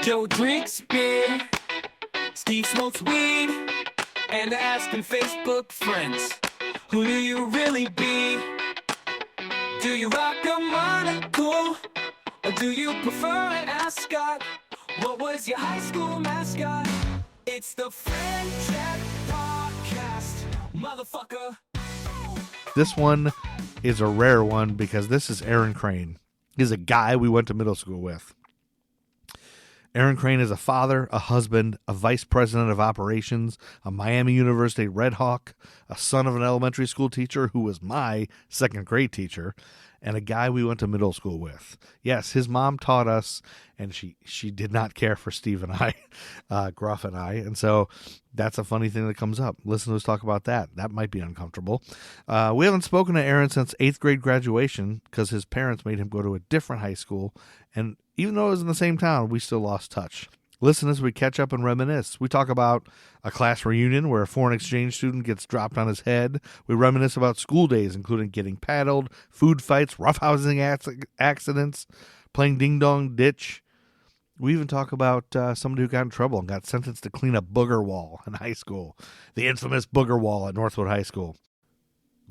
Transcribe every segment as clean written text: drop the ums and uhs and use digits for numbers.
Joe drinks beer, Steve smokes weed, and asking Facebook friends, who do you really be? Do you rock a monocle, or do you prefer an ascot? What was your high school mascot? It's the Friend Check Podcast, motherfucker. This one is a rare one because this is Aaron Crane. He's a guy we went to middle school with. Aaron Crane is a father, a husband, a vice president of operations, a Miami University Redhawk, a son of an elementary school teacher who was my second grade teacher, and a guy we went to middle school with. Yes, his mom taught us, and she did not care for Steve and I, Gruff and I, and so that's a funny thing that comes up. Listen to us talk about that. That might be uncomfortable. We haven't spoken to Aaron since 8th grade graduation because his parents made him go to a different high school, and even though it was in the same town, we still lost touch. Listen as we catch up and reminisce. We talk about a class reunion where a foreign exchange student gets dropped on his head. We reminisce about school days, including getting paddled, food fights, roughhousing accidents, playing ding-dong ditch. We even talk about somebody who got in trouble and got sentenced to clean a booger wall in high school, the infamous booger wall at Northwood High School.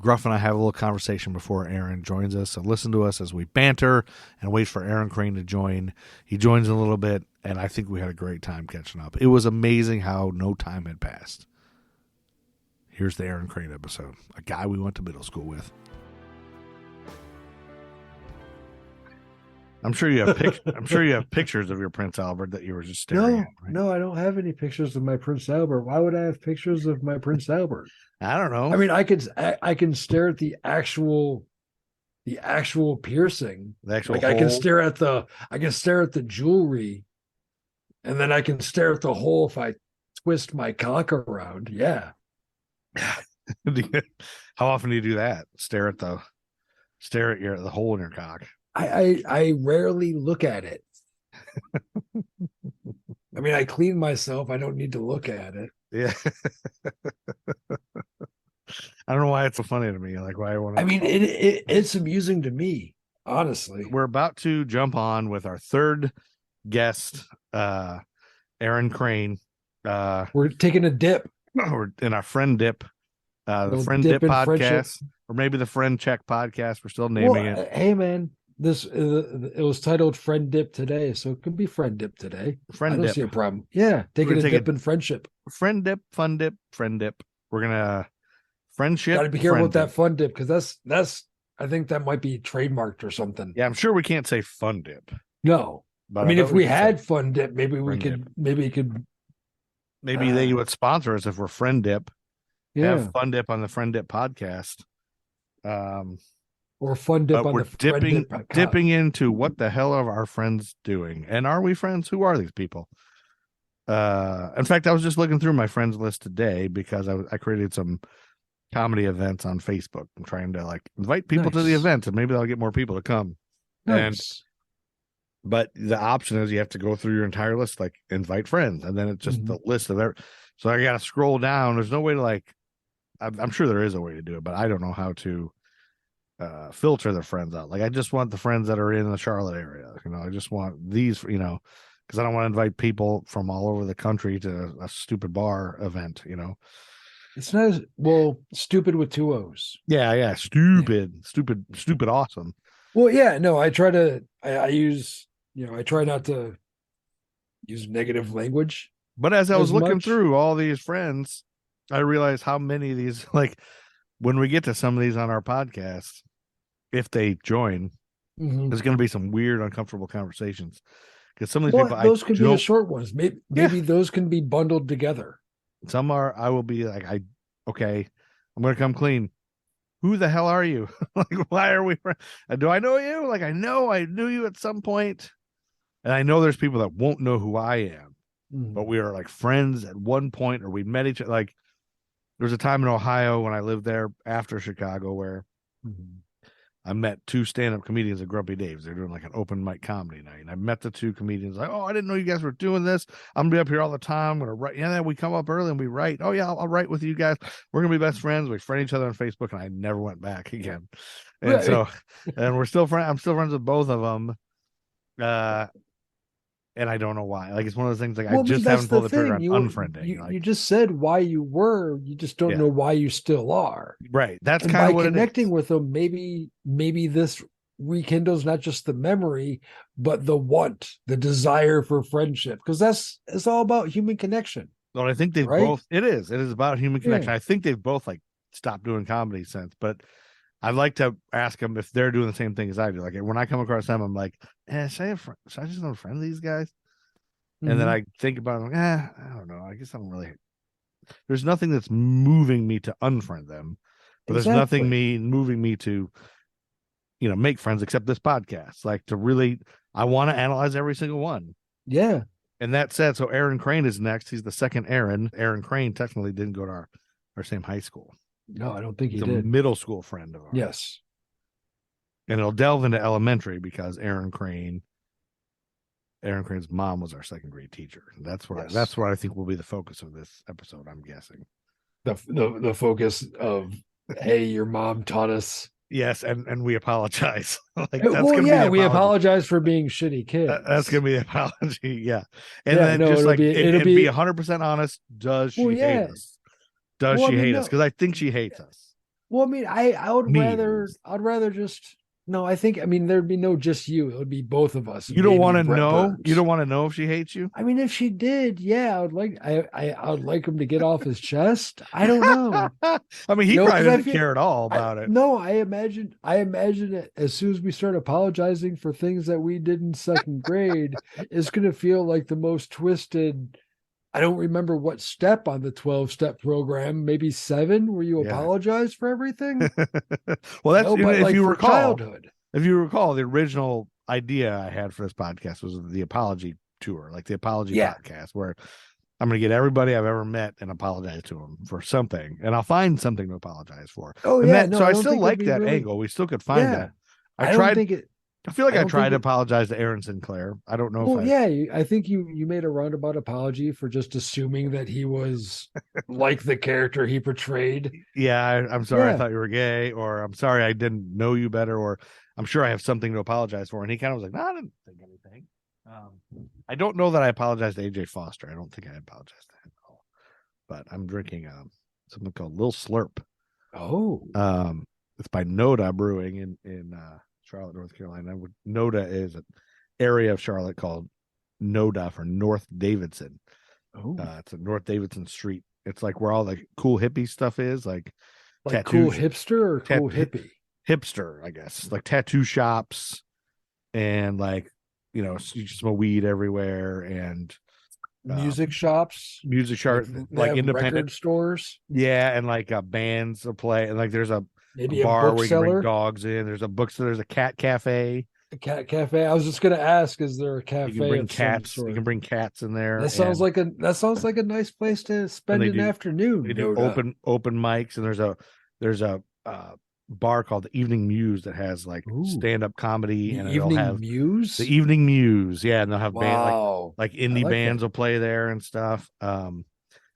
Gruff and I have a little conversation before Aaron joins us, so listen to us as we banter and wait for Aaron Crane to join. He joins in a little bit, and I think we had a great time catching up. It was amazing how no time had passed. Here's the Aaron Crane episode, a guy we went to middle school with. I'm sure you have pictures of your Prince Albert that you were just staring at. Right? No, I don't have any pictures of my Prince Albert. Why would I have pictures of my Prince Albert? I don't know. I mean, I can stare at the actual piercing. The actual I can stare at the jewelry, and then I can stare at the hole if I twist my cock around. Yeah. How often do you do that? Stare at the hole in your cock. I rarely look at it. I mean, I clean myself. I don't need to look at it. Yeah. I don't know why it's so funny to me. Like why I want to. I mean, it's amusing to me, honestly. We're about to jump on with our third guest, Aaron Crane. We're taking a dip. We're in our friend dip, the Friend dip Dip podcast, friendship. or maybe the Friend Check podcast. We're still naming it. Hey, man. It was titled Friend Dip today, so it could be Friend Dip today. I don't see a problem. Yeah, taking a dip in friendship. Friend dip, fun dip, friend dip. We're gonna friendship. Got to be careful with that fun dip because that's I think that might be trademarked or something. Yeah, I'm sure we can't say fun dip. No, but I mean if we had fun dip, maybe we could. Maybe they would sponsor us if we're friend dip. Yeah, have fun dip on the Friend Dip podcast. Or fun dip on the dipping into what the hell are our friends doing, and are we friends? Who are these people? In fact, I was just looking through my friends list today because I created some comedy events on Facebook. I'm trying to invite people to the event, and maybe that'll get more people to come. Nice. But the option is you have to go through your entire list, invite friends, and then it's just the list of every. So I got to scroll down. There's no way to I'm sure there is a way to do it, but I don't know how to filter the friends out. I just want the friends that are in the Charlotte area. I just want these, because I don't want to invite people from all over the country to a stupid bar event. It's not stupid with two O's. Yeah, stupid, awesome. Well, yeah, no, I try not to use negative language. But as I was looking through all these friends, I realized how many of these, when we get to some of these on our podcast, if they join, there's going to be some weird, uncomfortable conversations. Because some of these people, those could be the short ones. Maybe those can be bundled together. Some are. I will be okay, I'm going to come clean. Who the hell are you? Why are we? Do I know you? I know I knew you at some point, and I know there's people that won't know who I am, but we are friends at one point, or we met each other. There was a time in Ohio when I lived there after Chicago where I met two stand-up comedians at Grumpy Dave's. They're doing an open mic comedy night. And I met the two comedians I didn't know you guys were doing this. I'm going to be up here all the time. I'm going to write. Yeah, we come up early and we write. Oh, yeah, I'll write with you guys. We're going to be best friends. We friend each other on Facebook, and I never went back again. And and we're still friends. I'm still friends with both of them. and I don't know why. Like it's one of those things like Well, I I mean, just that's haven't pulled the the trigger thing. on unfriending. You Like just said why you were. You just don't yeah, know why you still are. right. That's And kind by of what it connecting is. with them, maybe this rekindles not just the memory, but the want, the desire for friendship, because it's all about human connection, Well, I think they've right? both. It is. It is about human Yeah. connection. I think they've both like stopped doing comedy since, but I'd like to ask them if they're doing the same thing as I do. Like when I come across them, I'm like, should I just unfriend these guys? And then Mhm. I think about it, like, I don't know. I guess I don't really. There's nothing that's moving me to unfriend them, but there's nothing Exactly. moving me to, make friends except this podcast. Like to really, I want to analyze every single one. Yeah. And that said, so Aaron Crane is next. He's the second Aaron. Aaron Crane technically didn't go to our same high school. No, I don't think He's he a did. middle school friend of ours. Yes. And it'll delve into elementary because Aaron Crane's mom was our second grade teacher. That's Yes. what I think will be the focus of this episode, I'm guessing. The focus of, hey, your mom taught us. Yes, and we apologize. Like that's Well, gonna be yeah, the we apology. apologize for being shitty That's gonna kids. be the apology. Yeah. And Yeah, then no, just it'll like be it'll and be be 100% honest, does well, she hate yeah. us? Does Well, I she mean, hate us? no. Because I think she hates us. Well, I mean, I would rather Means. I'd rather just no, I think, I mean, there'd be no just you. It would be both of us. You don't want Maybe to Brett know? You Burns. don't want to know if she hates you? I mean, if she did, yeah, I would like him to get off his chest. I don't know. I mean, he No, probably because I doesn't feel care at all about it. no, I imagine that as soon as we start apologizing for things that we did in second grade, it's gonna feel like the most twisted. I don't remember what step on the 12-step program, maybe 7, where you Yeah. apologize for everything. Well, that's No, but if like you for recall, childhood. the original idea I had for this podcast was the apology tour, like the apology Yeah. podcast, where I'm going to get everybody I've ever met and apologize to them for something, and I'll find something to apologize for. Oh And yeah, that, no, so I I don't still think it'd like be that really. angle. We still could find Yeah, that. I I don't tried. think it. I feel like I I don't tried think to it. apologize to Aaron Sinclair. I don't know if Well, I. yeah, I think you made a roundabout apology for just assuming that he was like the character he portrayed. Yeah, I'm sorry. I Yeah. thought you were gay, or I'm sorry I didn't know you better, or I'm sure I have something to apologize for. And he kind of was like, "No, I didn't think anything." I don't know that I apologized to AJ Foster. I don't think I apologized to him at all. But I'm drinking something called Lil Slurp. Oh. It's by Noda Brewing in Charlotte, North Carolina. Noda is an area of Charlotte called Noda for North Davidson. Oh. It's a North Davidson Street. It's like where all the cool hippie stuff is, like Cool tattoos, hipster or cool hippie? hipster, I guess, like tattoo shops and like you smoke weed everywhere and Music shops, music like chart, they like have independent, record stores, yeah, and like bands will play, and like there's a maybe a bar where you can bring bookseller, dogs in. There's a bookstore. There's a cat cafe. a cat cafe. I was just gonna ask, is there a You can cafe bring of some cats. You sort? can bring cats in there, That sounds like a nice place to and spend an afternoon. they do No doubt. open mics, and there's a bar called the Evening Muse that has like Ooh, stand up comedy, the and it'll Evening have Muse. the Evening Muse, yeah, and they'll have band Wow, like I indie like bands that. will play there and stuff. It's Well,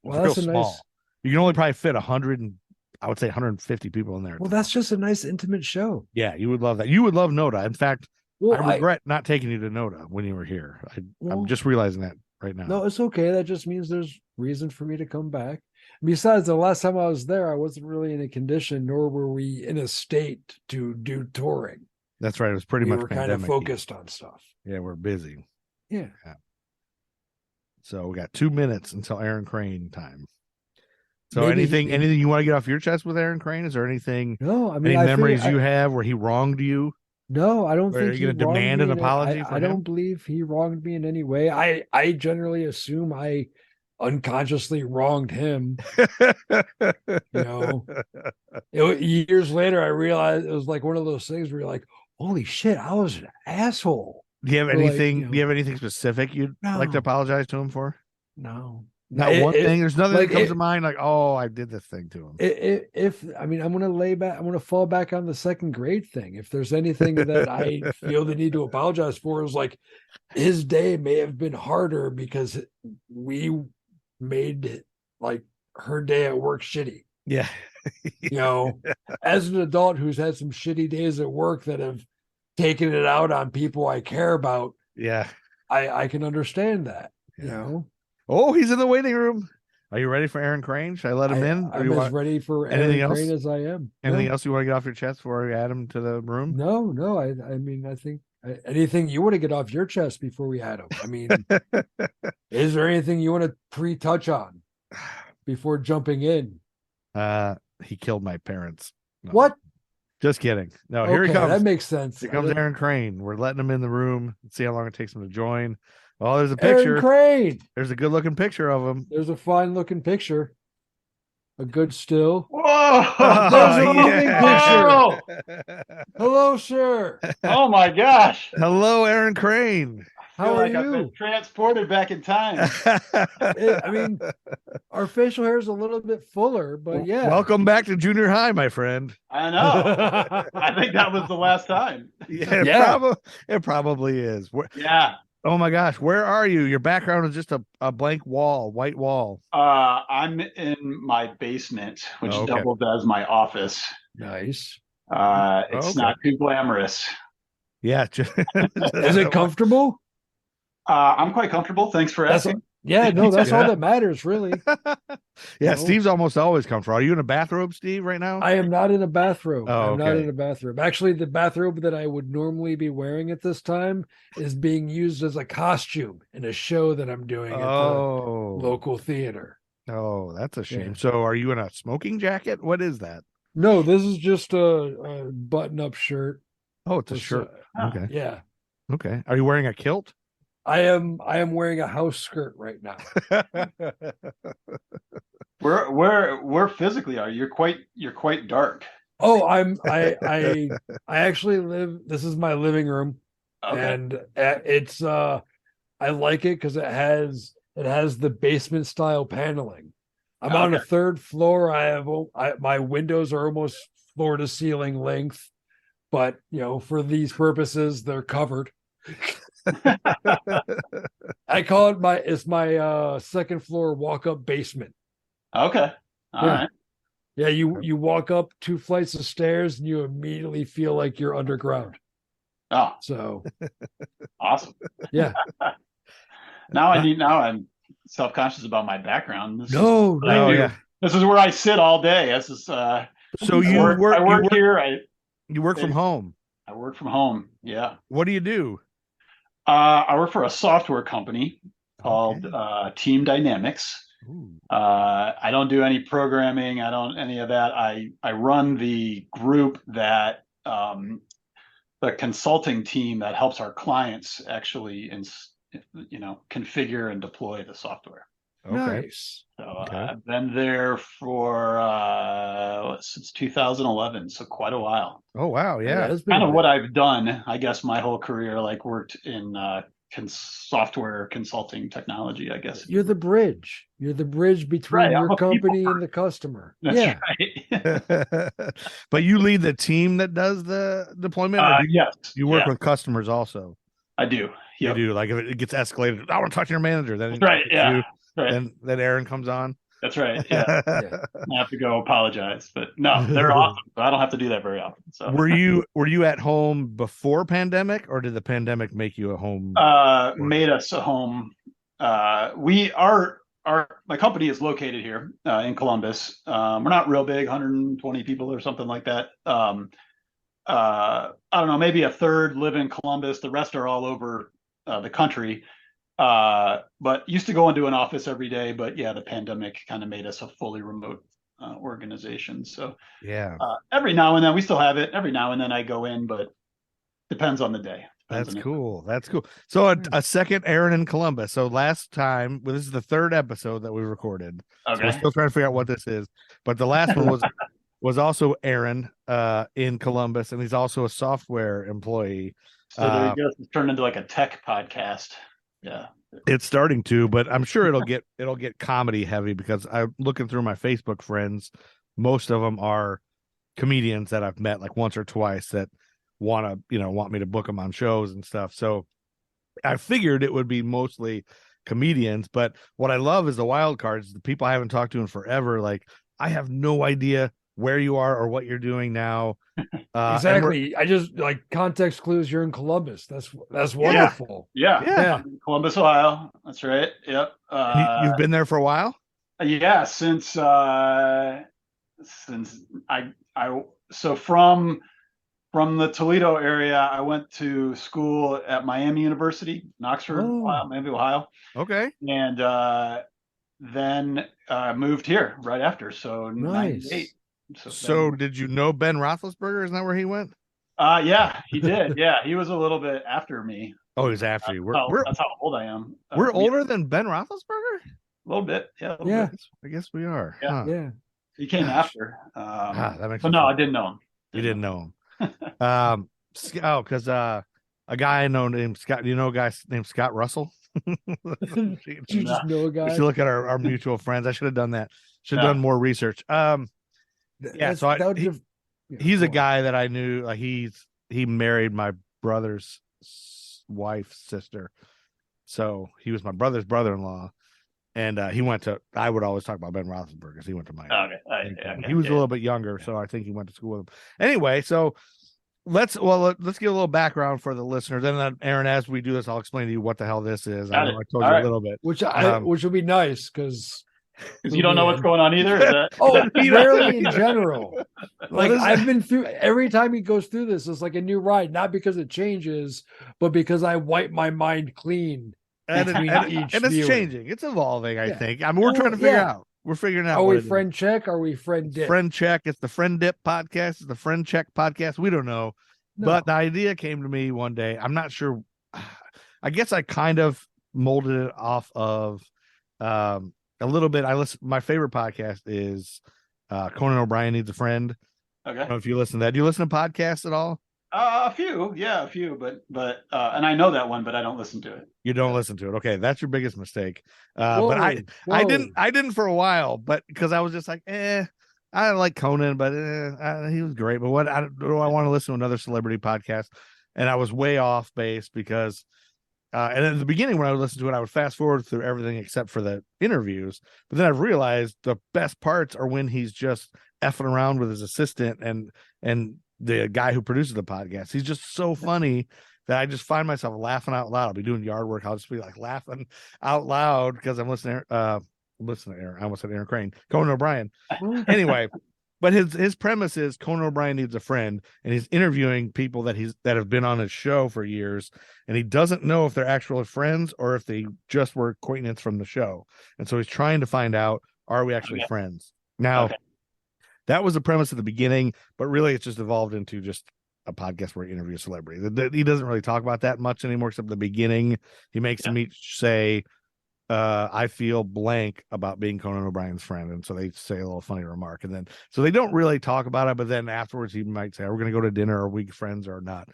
real that's a nice. small. You can only probably fit 100 and I would say 150 people in there. Well, that's just a nice intimate show. Yeah, you would love that. You would love Noda. In fact, I Well, regret not taking you to Noda when you were here. I'm well, just realizing that right now. no, it's okay. That just means there's reason for me to come back. Besides, the last time I was there, I wasn't really in a condition, nor were we in a state to do touring. That's right. It was pretty We much were kind of pandemic. focused on stuff. Yeah, we're busy. Yeah. So we got 2 minutes until Aaron Crane time. So Maybe anything you want to get off your chest with Aaron Crane? Is there anything, No, I mean, any I memories figure, you have where he wronged you? no, I don't Or think are you he going to wronged demand me an in apology for I him? don't believe he wronged me in any way. I generally assume I unconsciously wronged him. You know, years later, I realized it was like one of those things where you're like, "Holy shit, I was an asshole." Do you have Or like, anything? Do you have anything specific you'd like to no, apologize to him for? no, Not one thing. There's nothing like that comes to mind. Like, oh, I did this thing to him. if I mean, I'm gonna lay back. I'm gonna fall back on the second grade thing. If there's anything that I feel the need to apologize for, is like his day may have been harder because we made like her day at work shitty. Yeah. You know, as an adult who's had some shitty days at work that have taken it out on people I care about, Yeah. I can understand that. You Yeah. know, Oh, he's in the waiting room. Are you ready for Aaron Crane? Should I let him in? Or I'm you as want ready for anything Aaron Crane else? as I am. Anything No, else you want to get off your chest before we add him to the room? no. I mean, I think anything you want to get off your chest before we had him. I mean, is there anything you want to pre-touch on before jumping in? He killed my parents. No, What? just kidding. No, here he Okay, comes. that makes sense. Here comes Aaron Crane. We're letting him in the room. Let's see how long it takes him to join. Oh, there's a Aaron picture. Crane. There's a good looking picture of him. There's a fine looking picture. A good still. Whoa! There's a moving Oh! picture. Hello, sir. Oh my gosh! Hello, Aaron Crane. I feel How are like I've been you? transported back in time. I mean, our facial hair is a little bit fuller, but yeah. Welcome back to junior high, my friend. I know. I think that was the last time. Yeah, Yeah. it probably is. Yeah. Oh my gosh, where are you? Your background is just a blank wall, white wall. I'm in my basement, which Oh, okay. doubled as my office. Nice. It's Okay. not too glamorous. Yeah. Is it comfortable? I'm quite comfortable. Thanks for That's asking. yeah, no, that's all Yeah. that matters, really. Yeah, No. Steve's almost always comfortable. Are you in a bathrobe, Steve, right now? I am not in a bathrobe. Oh, I'm not okay. in a bathrobe. Actually, the bathrobe that I would normally be wearing at this time is being used as a costume in a show that I'm doing at the Oh, local theater. oh, that's a shame. Yeah. So, are you in a smoking jacket? What is that? No, this is just a button-up shirt. Oh, it's a With, shirt. Okay. Yeah. Okay. Are you wearing a kilt? I am wearing a house skirt right now. Where physically are you? You're quite dark. Oh, I actually live, this is my living room. Okay. And it's I like it because it has the basement style paneling. I'm on a third floor. My windows are almost floor to ceiling length, but for these purposes, they're covered. I call it my second floor walk up basement. Okay. All right. Yeah, you walk up 2 flights of stairs and you immediately feel like you're underground. Oh, So awesome. yeah. Now I'm self-conscious about my background. This No, yeah. This is where I sit all day. This is So I work here. You work from home. I work from home. Yeah. What do you do? I work for a software company called Team Dynamics. Ooh. I don't do any programming. I don't any of that. I run the group that the consulting team that helps our clients actually configure and deploy the software. Okay. Nice. So I've been there for since 2011, so quite a while. Oh wow, yeah. That's been Kind a of bit. what I've done, I guess, my whole career, like worked in software consulting technology, I guess. You're the bridge. You're the bridge between Right, I'm your a people company and the customer. That's Yeah. right. But you lead the team that does the deployment, or Yes, you work yeah, with customers also? I do. You Yep. do. Like if it gets escalated, I want to talk to your manager. Then That's right. it's Yeah. you. Right. Then Aaron comes on. That's right. Yeah. Yeah. I have to go apologize, but no, they're awesome. So I don't have to do that very often. So Were you at home before pandemic, or did the pandemic make you a home? made us a home. My company is located here in Columbus. We're not real big, 120 people or something like that. I don't know, maybe a third live in Columbus. The rest are all over the country. But used to go into an office every day. But yeah, the pandemic kind of made us a fully remote organization. So Yeah, every now and then we still have it. Every now and then I go in, but depends on the day. Depends that's on cool. That's cool. So a second Aaron in Columbus. So last time, well, this is the third episode that we recorded. So we're Okay. still trying to figure out what this is. But the last one was also Aaron in Columbus, and he's also a software employee. So there you go. It's turned into like a tech podcast. Yeah. It's starting to, but I'm sure it'll get comedy heavy because I'm looking through my Facebook friends. Most of them are comedians that I've met like once or twice that want me to book them on shows and stuff. So I figured it would be mostly comedians, but what I love is the wild cards, the people I haven't talked to in forever. Like I have no idea where you are or what you're doing now. And Exactly. I just like context clues. You're in Columbus. That's Yeah. wonderful. Yeah, Yeah. I'm in Columbus, Ohio. That's right. Yep. You've been there for a while? Yeah, since I so from the Toledo area, I went to school at Miami University in Oxford, Oh, Ohio, Miami, Ohio, Okay. and then moved here right after. So '98. nice. So So been did you know Ben Roethlisberger? Isn't that where he went? yeah, he did. Yeah, he was a little bit after me. Oh, Believe he's it or after not. you. We're That's how old I am. we're Yeah, older than Ben Roethlisberger? a little bit. Yeah, a little Yeah. bit. I guess we are. Yeah. Huh. Yeah. He came Gosh. after. That makes But me no, feel I bad. didn't know him. You Didn't didn't know know him. Because a guy I know named Scott. Do you know a guy named Scott Russell? Did We you him. just know a guy? should look at our mutual friends. I should have done that. Should have Yeah. done more research. Yeah. So That would just, he's go a on. guy that I knew. Like he married my brother's wife's sister, so he was my brother's brother-in-law. And he went to. I would always talk about Ben Roethlisberger because he went to Miami. Okay. He was a little bit younger, so I think he went to school with him. Anyway, so let's give a little background for the listeners, and then Aaron, as we do this, I'll explain to you what the hell this is. I Got know it. I told All you right. a little bit. Which would be nice because Because you don't know what's going on either. Is that, oh, is that- barely in general. Like this is- I've been through every time he goes through this, it's like a new ride, not because it changes, but because I wipe my mind clean between each and it's viewing. changing. It's evolving. I Yeah. think. I mean, we're Well, trying to figure yeah. out. We're figuring out. Are what we it is. friend check? Are we friend dip? Friend check? It's the Friend Dip podcast. It's the Friend Check podcast. We don't know, No. but the idea came to me one day. I'm not sure. I guess I kind of molded it off of a little bit. My favorite podcast is Conan O'Brien Needs a Friend. I don't know okay. if you listen to that. Do you listen to podcasts at all? A few. Yeah, a few. But and I know that one, but I don't listen to it. You don't listen to it. Okay, that's your biggest mistake. But Whoa, I whoa. didn't for a while, but because I was just like, I like Conan, but he was great. But do I want to listen to another celebrity podcast? And I was way off base because, and at the beginning when I would listen to it, I would fast forward through everything except for the interviews. But then I've realized the best parts are when he's just effing around with his assistant and the guy who produces the podcast. He's just so funny that I just find myself laughing out loud. I'll be doing yard work. I'll just be like laughing out loud because I'm listening to Aaron. I almost said Aaron Crane, Conan O'Brien. Anyway, but his premise is Conan O'Brien needs a friend, and he's interviewing people that have been on his show for years, and he doesn't know if they're actual friends or if they just were acquaintances from the show. And so he's trying to find out, are we actually friends? Now, that was the premise at the beginning, but really it's just evolved into just a podcast where he interviews celebrities. He doesn't really talk about that much anymore, except the beginning. He makes them each say, I feel blank about being Conan O'Brien's friend. And so they say a little funny remark. And then, so they don't really talk about it, but then afterwards he might say, are we going to go to dinner? Are we friends or not?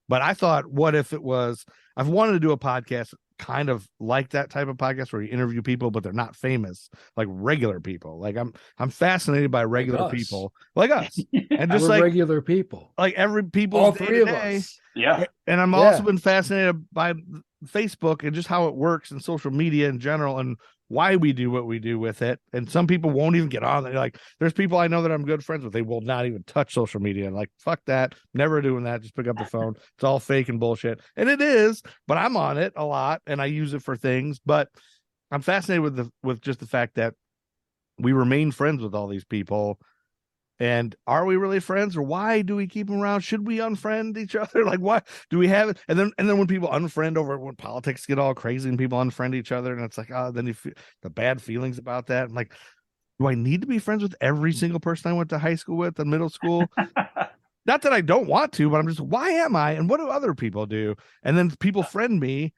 But I thought, what if it was, I've wanted to do a podcast kind of like that type of podcast where you interview people, but they're not famous, like regular people. Like I'm fascinated by regular people like us. And just We're like regular people. like every people, All three of us. Yeah. And I'm also been fascinated by Facebook and just how it works and social media in general and why we do what we do with it. And some people won't even get on. Like there's people I know that I'm good friends with. They will not even touch social media. And like, fuck that. Never doing that. Just pick up the phone. It's all fake and bullshit. And it is, but I'm on it a lot and I use it for things. But I'm fascinated with just the fact that we remain friends with all these people. And are we really friends, or why do we keep them around? Should we unfriend each other? Like, why do we have it? And then when people unfriend when politics get all crazy and people unfriend each other, and it's like, oh, then you feel the bad feelings about that. I'm like, do I need to be friends with every single person I went to high school with and middle school? Not that I don't want to, but I'm just, why am I? And what do other people do? And then people friend me.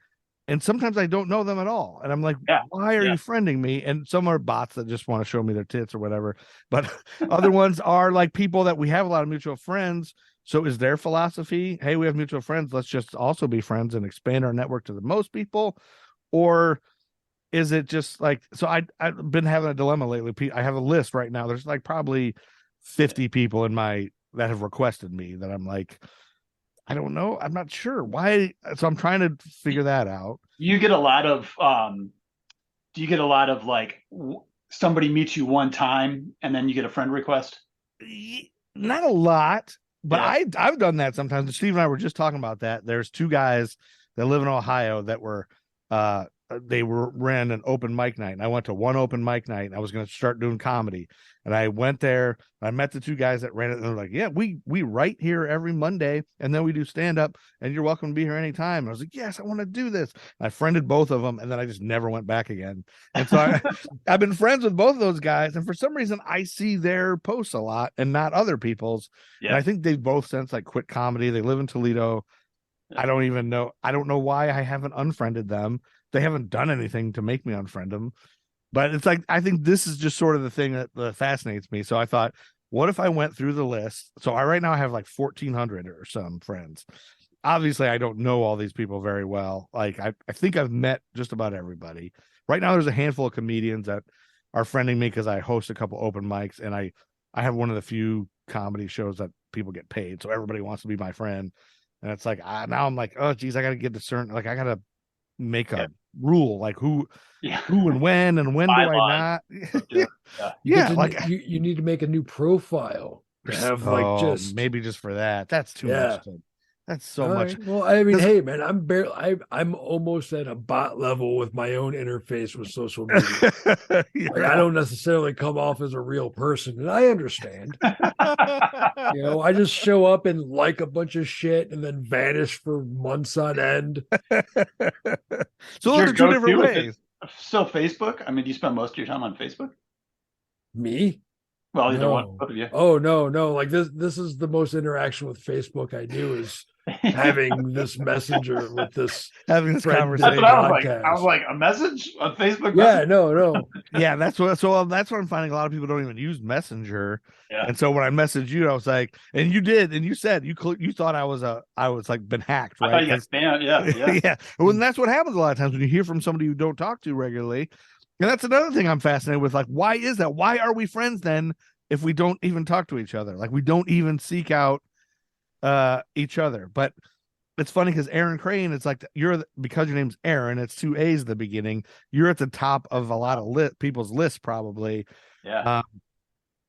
And sometimes I don't know them at all. And I'm like, why are you friending me? And some are bots that just want to show me their tits or whatever. But other ones are like people that we have a lot of mutual friends. So is their philosophy, hey, we have mutual friends, let's just also be friends and expand our network to the most people? Or is it just like, so I've been having a dilemma lately. I have a list right now. There's like probably 50 people that have requested me that I'm like, I don't know. I'm not sure why. So I'm trying to figure that out. You get a lot of, do you get a lot of like somebody meets you one time and then you get a friend request? Not a lot. But Yeah. I've done that sometimes. Steve and I were just talking about that. There's two guys that live in Ohio that were ran an open mic night, and I went to one open mic night, and I was going to start doing comedy, and I went there. I met the two guys that ran it, and they're like, "Yeah, we write here every Monday, and then we do stand up, and you're welcome to be here anytime." And I was like, "Yes, I want to do this." And I friended both of them, and then I just never went back again. And so I've been friends with both of those guys, and for some reason, I see their posts a lot and not other people's. And I think they've both since like quit comedy. They live in Toledo. I don't even know. I don't know why I haven't unfriended them. They haven't done anything to make me unfriend them. But it's like, I think this is just sort of the thing that fascinates me. So I thought, what if I went through the list? So right now I have like 1,400 or some friends. Obviously, I don't know all these people very well. Like, I think I've met just about everybody. Right now, there's a handful of comedians that are friending me because I host a couple open mics, and I have one of the few comedy shows that people get paid. So everybody wants to be my friend. And it's like, now I'm like, oh, geez, I got to get to certain, like, I got to make a rule, like who and when do I not? You need to make a new profile to have like just maybe just for that. That's too much. That's so much. Right. Well, I mean, hey, man, I'm almost at a bot level with my own interface with social media. Like, I don't necessarily come off as a real person, and I understand. I just show up and like a bunch of shit and then vanish for months on end. So those are two different ways. Still Facebook? I mean, do you spend most of your time on Facebook? Me? Well, either one, both of you. Oh, no. Like this is the most interaction with Facebook I do is having this messenger with this having this conversation. That's what I was like, a message on Facebook? Yeah, no. Yeah, that's what I'm finding. A lot of people don't even use Messenger. Yeah. And so when I messaged you, I was like, and you did, and you said you thought I was like been hacked, right? I thought you got spammed. Yeah. Yeah. Well, that's what happens a lot of times when you hear from somebody you don't talk to regularly. And that's another thing I'm fascinated with. Like, why is that? Why are we friends then if we don't even talk to each other? Like, we don't even seek out each other. But it's funny because Aaron Crane, it's like because your name's Aaron, it's 2 A's at the beginning. You're at the top of a lot of people's lists probably. Yeah.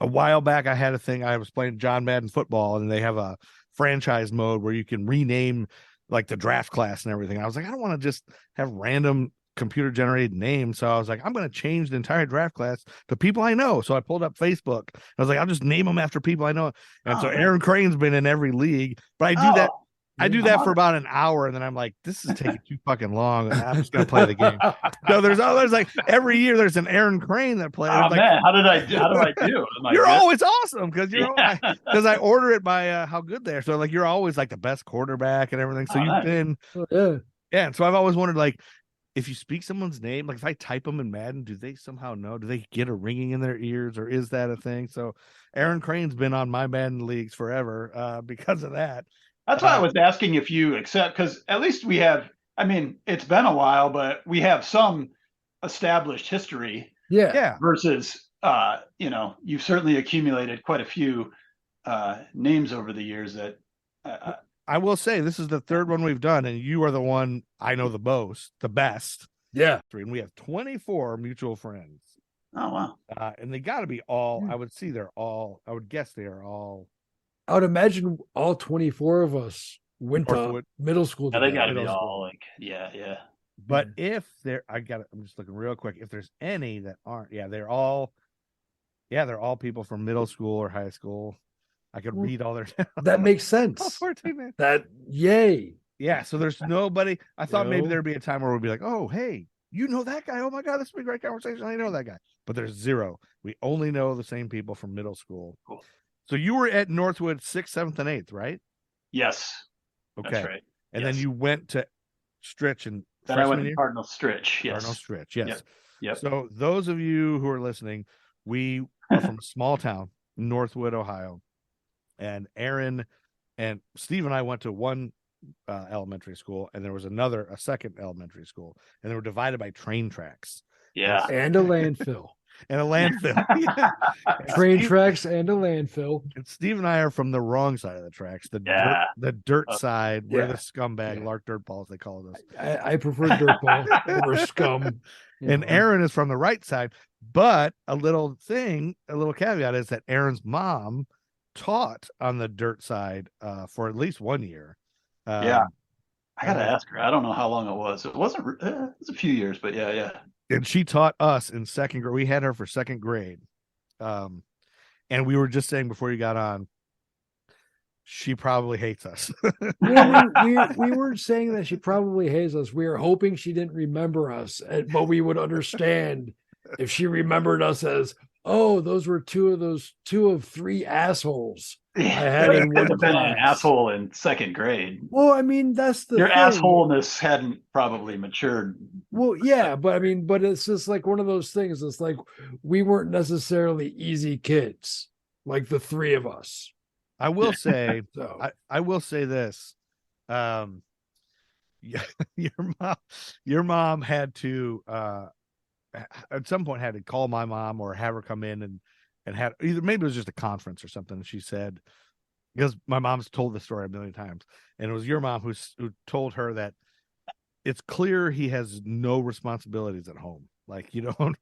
A while back, I had a thing. I was playing John Madden football, and they have a franchise mode where you can rename like the draft class and everything. I was like, I don't want to just have random computer generated names. So I was like, I'm going to change the entire draft class to people I know. So I pulled up Facebook. I was like, I'll just name them after people I know. And so Aaron Crane's been in every league, but I do that. I do that for about an hour, and then I'm like, this is taking too fucking long. And I'm just going to play the game. So there's like every year there's an Aaron Crane that plays. Oh, man, how do I do? You're always awesome because I order it by how good they are. So like you're always like the best quarterback and everything. So you've been And so I've always wondered, like, if you speak someone's name, like if I type them in Madden, do they somehow know? Do they get a ringing in their ears, or is that a thing? So Aaron Crane's been on my Madden leagues forever because of that. That's why I was asking if you accept, because at least we have, I mean, it's been a while, but we have some established history. Yeah. Versus, you've certainly accumulated quite a few names over the years that. I will say this is the third one we've done, and you are the one I know the best. Yeah. And we have 24 mutual friends. Oh, wow. And they got to be all, I would guess they are all. I would imagine all 24 of us went to middle school. Yeah, they got to be all like, yeah. But if I'm just looking real quick. If there's any that aren't, they're all people from middle school or high school. I could read all their. That makes sense. Yay. Yeah. So there's nobody. I thought maybe there'd be a time where we'd be like, oh, hey, you know that guy? Oh my God, this would be a great conversation. I know that guy. But there's zero. We only know the same people from middle school. Cool. So you were at Northwood 6th, 7th, and 8th, right? Yes. Okay. That's right. And then you went to Stritch and then I went to Cardinal Stritch. Yes. Cardinal Stritch. Yes. Yep. So those of you who are listening, we are from a small town, Northwood, Ohio, and Aaron and Steve and I went to one elementary school, and there was a second elementary school, and they were divided by train tracks. Yeah. And a landfill. And a landfill. Train tracks and a landfill. And Steve and I are from the wrong side of the tracks, the dirt side, where the scumbag Lark Dirt Balls, they call us. I prefer dirt ball over scum. And Aaron is from the right side. But a little caveat is that Aaron's mom taught on the dirt side for at least 1 year. Yeah. I gotta don't know. ask her. I don't know how long it was. It wasn't. It was a few years, but yeah. And she taught us in second grade. We had her for second grade. And we were just saying before you got on, she probably hates us. Well, we weren't saying that she probably hates us. We were hoping she didn't remember us, but we would understand if she remembered us as, oh, those were two of three assholes I had in one Could have been an class. asshole in second grade. Well, I mean, that's the Your thing. assholeness hadn't probably matured. Well, yeah, but I mean, but it's just like one of those things. It's like we weren't necessarily easy kids, like the three of us. I will say, So I will say this. Yeah, your mom had to at some point had to call my mom or have her come in and had either maybe it was just a conference or something. And she said, because my mom's told the story a million times, and it was your mom who told her that it's clear he has no responsibilities at home. Like you don't.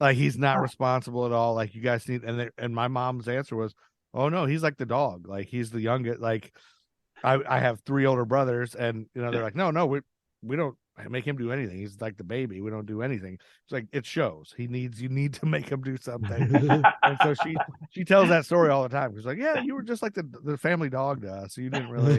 Like he's not responsible at all. Like you guys need. And my mom's answer was, "Oh no, he's like the dog. Like he's the youngest. Like I have 3 older brothers, and they're like, no, we don't make him do anything. He's like the baby. We don't do anything. It's like it shows. You need to make him do something." And so she tells that story all the time. She's like, yeah, you were just like the family dog to us. So you didn't really.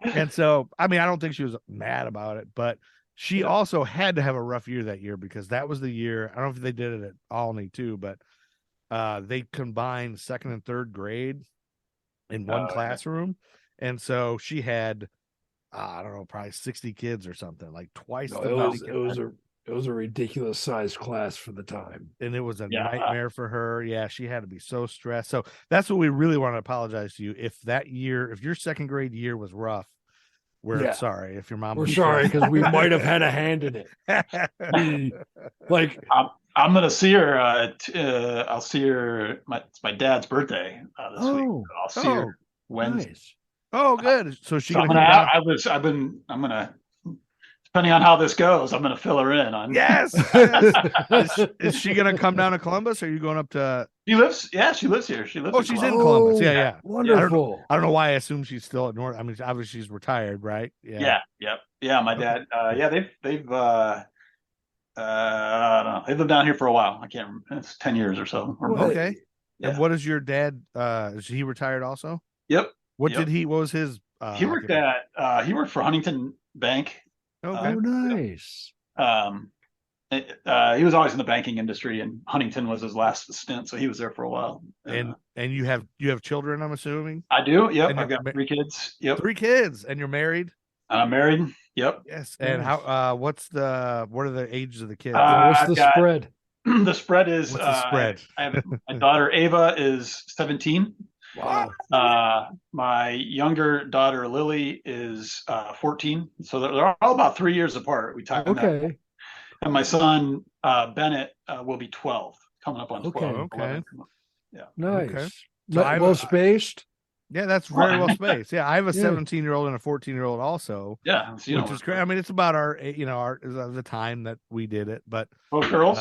And so, I mean, I don't think she was mad about it, but she also had to have a rough year that year because that was the year. I don't know if they did it at Alney too, but they combined second and third grade in one classroom. And so she had, I don't know, probably 60 kids or something, like twice the amount of kids. It was a ridiculous sized class for the time. And it was a nightmare for her. Yeah, she had to be so stressed. So that's what we really want to apologize to you. If your second grade year was rough, we're sorry. If your mom, we're sorry because we might have had a hand in it. I'm gonna see her. I'll see her. It's my dad's birthday this week. I'll see her Wednesday. Nice. Oh, good. So she. I'm gonna. Depending on how this goes, I'm gonna fill her in on. Yes. Is she gonna come down to Columbus? Or are you going up to? She lives here. She lives. Oh, she's in Columbus. Yeah. Wonderful. I don't know why I assume she's still at North. I mean, obviously she's retired, right? Yeah. My dad. They've I don't know. They've lived down here for a while. I can't remember. It's 10 years or so. Okay. Yeah. And what is your dad? Is he retired also? Yep. What was his? He worked he worked for Huntington Bank. Okay. Oh, nice. He was always in the banking industry, and Huntington was his last stint, so he was there for a while. And you have children, I'm assuming. I do. Yep. I've got 3 kids. Yep. 3 kids, and you're married. I'm married. Yep. Yes. And how? What are the ages of the kids? What's the spread? The spread is. What's the spread? I have my daughter Ava is 17. Wow. My younger daughter Lily is 14. So they're all about 3 years apart. We timed that. And my son Bennett will be 12, coming up on 12. Okay. Yeah. Nice. Okay. So well spaced. Yeah, that's very well spaced. Yeah, I have a 17-year-old and a 14-year-old also. Yeah, so which is great. I mean, it's about our the time that we did it, but both girls.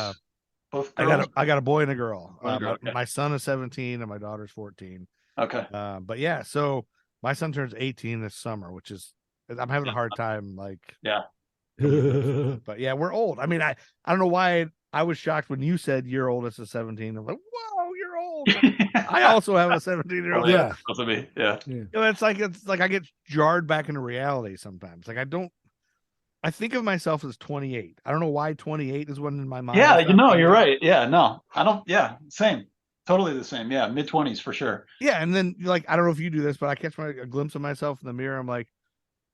Both girls. I got a boy and a girl. Okay. My son is 17 and my daughter's 14. Okay. But yeah, so my son turns 18 this summer, which is I'm having a hard time. Like, but yeah, we're old. I mean, I don't know why I was shocked when you said your oldest is 17. I'm like, whoa, you're old. I also have a 17-year-old. Yeah. Both of me. Yeah. It's like I get jarred back into reality sometimes. Like I think of myself as 28. I don't know why 28 is one in my mind. Yeah, you're right. Yeah, no, I don't. Yeah, same. Totally the same. Yeah, mid-20s for sure. Yeah, and then like I don't know if you do this, but I catch a glimpse of myself in the mirror. I'm like,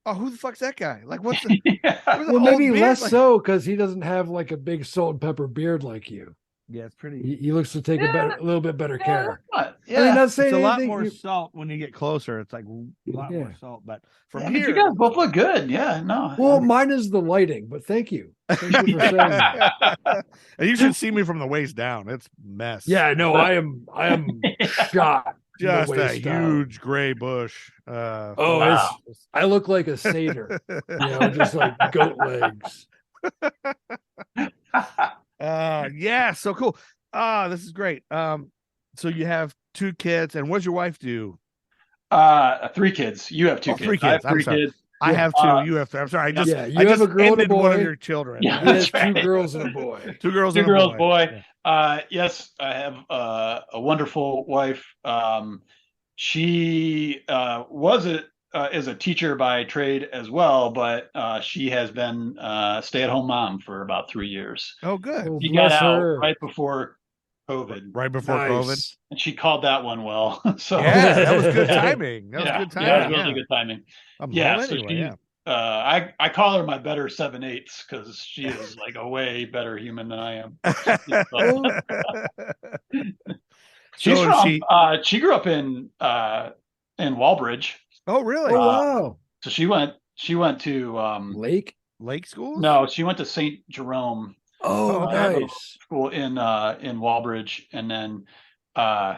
oh, who the fuck's that guy? Like, what's the? Well, maybe less so because he doesn't have like a big salt and pepper beard like you. Yeah, it's pretty. He looks to take a little bit better care. Yeah, I mean, not saying it's a lot more salt when you get closer. It's like a lot more salt, but from here, you guys both look good. Yeah, no. Well, mine is the lighting, but thank you. Thank you for saying that. And you should see me from the waist down. It's a mess. Yeah, no, I am shot. Just a huge gray bush. Wow. I look like a satyr. Just like goat legs. Yeah, so cool. this is great. So you have 2 kids, and what does your wife do? 3 kids. You have 2 Oh, kids. 3 I have kids. I'm 3 sorry. kids. I Yeah. have 2. You have 3. I'm sorry. Yeah, I you have just a girl and a ended one of boy. your children. Yeah. He has That's 2 right. girls and a boy. 2 girls 2 and a girls, boy. boy. Yeah. Yes, I have a wonderful wife. She is a teacher by trade as well, but she has been a stay-at-home mom for about 3 years. Oh, good. Oh, She got bless out her. right before COVID, Right before COVID. Nice. and she called that one well. So Yeah, that was good Yeah. timing. That was good Yeah, it timing. was really Yeah. good timing. I'm Yeah, home so anyway. she, Yeah. I call her my better 7/8 because she is like a way better human than I am. She's So from she. she grew up in Walbridge. Oh, really? Oh, wow. So she went to Lake? Lake schools? no, she went to St. Jerome Oh, okay. Middle nice. School in Walbridge, uh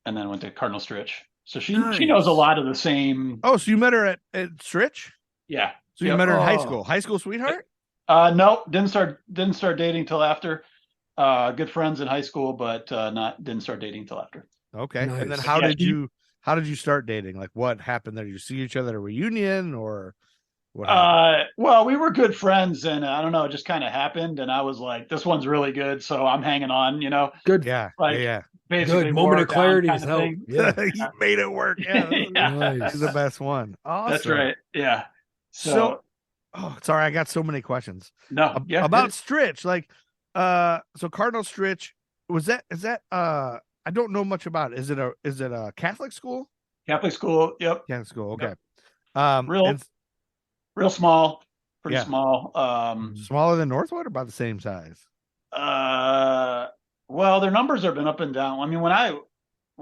and then went to Cardinal Stritch. So she knows a Nice. lot of the same. Oh, so you met her at Stritch? Yeah. So you Yep. met her in high Oh. school? High school sweetheart? No, didn't start dating till after. Good friends in high school, but didn't start dating till after. Okay. And then Nice. how Yeah, did you start dating? Like what happened there? Did you see each other at a reunion or what happened? Well, we were good friends, and I don't know, it just kind of happened, and I was like, this one's really good, so I'm hanging on, Good. Yeah. like Yeah. basically Good moment wore of it down clarity kind is of help. thing. Yeah. You made it work. Yeah. Yeah. Nice. He's the best one. Awesome. That's right. Yeah. So, oh, sorry, I got so many questions. No, yeah, About Stritch. Like, so Cardinal Stritch, is that I don't know much about it. Is it a Catholic school? Catholic school. Yep. Catholic school, okay. Yep. Real small, pretty Yeah. small. Smaller than Northwood or about the same size? Well, their numbers have been up and down. I mean, when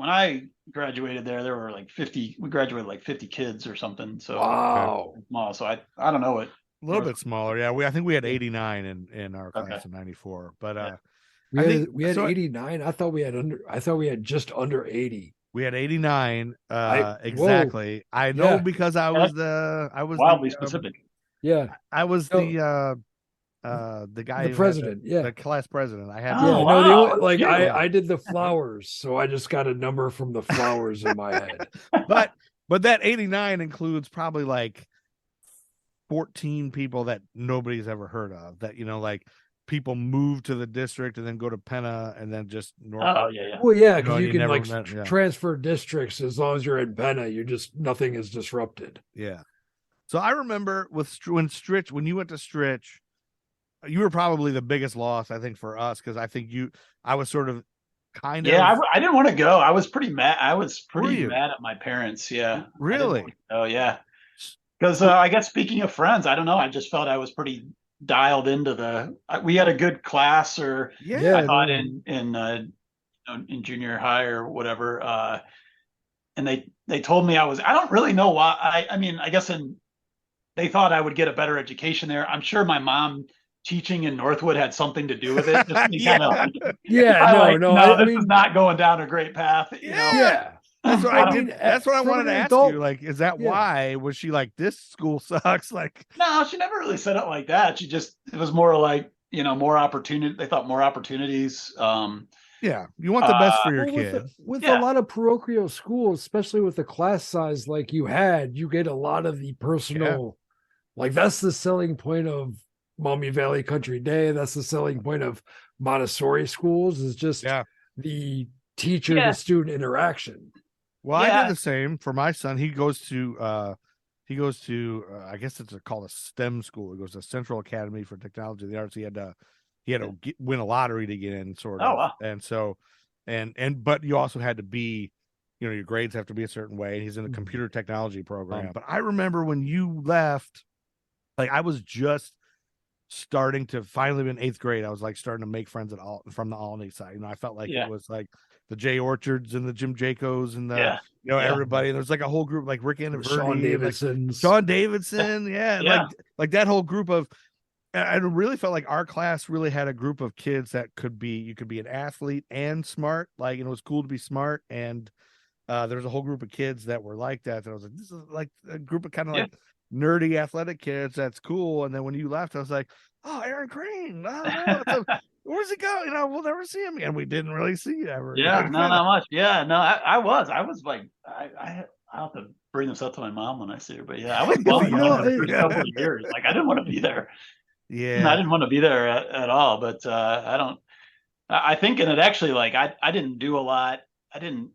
I graduated there were like 50. We graduated like 50 kids or something. So Wow. small. So I don't know what. A little bit smaller. Yeah, I think we had 89 in our class Okay. in 94. But We had 89. I thought we had just under 80. we had 89 Whoa. exactly. I know Yeah. because I was Wildly specific. Yeah. I was No. the guy The who had president. Yeah. the class president. I had Oh, Yeah, to, no, wow. like Yeah. I did the flowers, so I just got a number from the flowers in my head. but that 89 includes probably like 14 people that nobody's ever heard of, that like people move to the district and then go to Penna and then just north. Oh yeah. Well, yeah, You know, because you you can never like met- yeah. transfer districts as long as you're in Penna. Nothing is disrupted. Yeah. So I remember when you went to Stritch, you were probably the biggest loss, I think, for us, because I think I was sort of kind of. Yeah, I didn't want to go. I was pretty mad. I was Were pretty you? mad at my parents. Yeah. Really? Oh yeah. Because I guess speaking of friends, I don't know. I just felt I was pretty dialed into we had a good class, or Yeah. I thought in junior high or whatever. And they told me I don't really know why. I mean, I guess they thought I would get a better education there. I'm sure my mom teaching in Northwood had something to do with it. Just Yeah. kind of like, Yeah, this is not going down a great path. You know? yeah. That's what I did. That's what I from wanted to an ask adult- you. Like, is that Yeah. why? Was she like, this school sucks? Like, No, she never really said it like that. It was more like, more opportunity. They thought more opportunities. yeah, you want the best for your Well, kid. with Yeah. a lot of parochial schools, especially with the class size like you had, you get a lot of the personal, like that's the selling point of Maumee Valley Country Day. That's the selling point of Montessori schools, is just the teacher to student interaction. Well, I Yeah. did the same for my son. He goes to I guess it's called a STEM school. He goes to Central Academy for Technology and the Arts. He had to win a lottery to get in, sort of. Oh, wow. And so, but you also had to be, your grades have to be a certain way. He's in a computer technology program. But I remember when you left, like I was just starting to finally in 8th grade. I was like starting to make friends from the Alney side. I felt like it was like the Jay Orchards and the Jim Jacos and the everybody. There's like a whole group like Rick Anniverdi, Sean Davidson. Sean Davidson, like that whole group of. I really felt like our class really had a group of kids that you could be an athlete and smart. Like, it was cool to be smart. And there's a whole group of kids that were like that. And I was like, this is like a group of kind of like nerdy athletic kids. That's cool. And then when you left, I was like, oh, Aaron Crane. Oh, no, where's he go? We'll never see him again. We didn't really see you ever. Yeah, no, not much. Yeah, no, I was like, I'll have to bring this up to my mom when I see her. But yeah, I was bummed no, like the first couple of years. Like I didn't want to be there. Yeah. I didn't want to be there at all. But I don't. I think, and it actually, like I didn't do a lot. I didn't.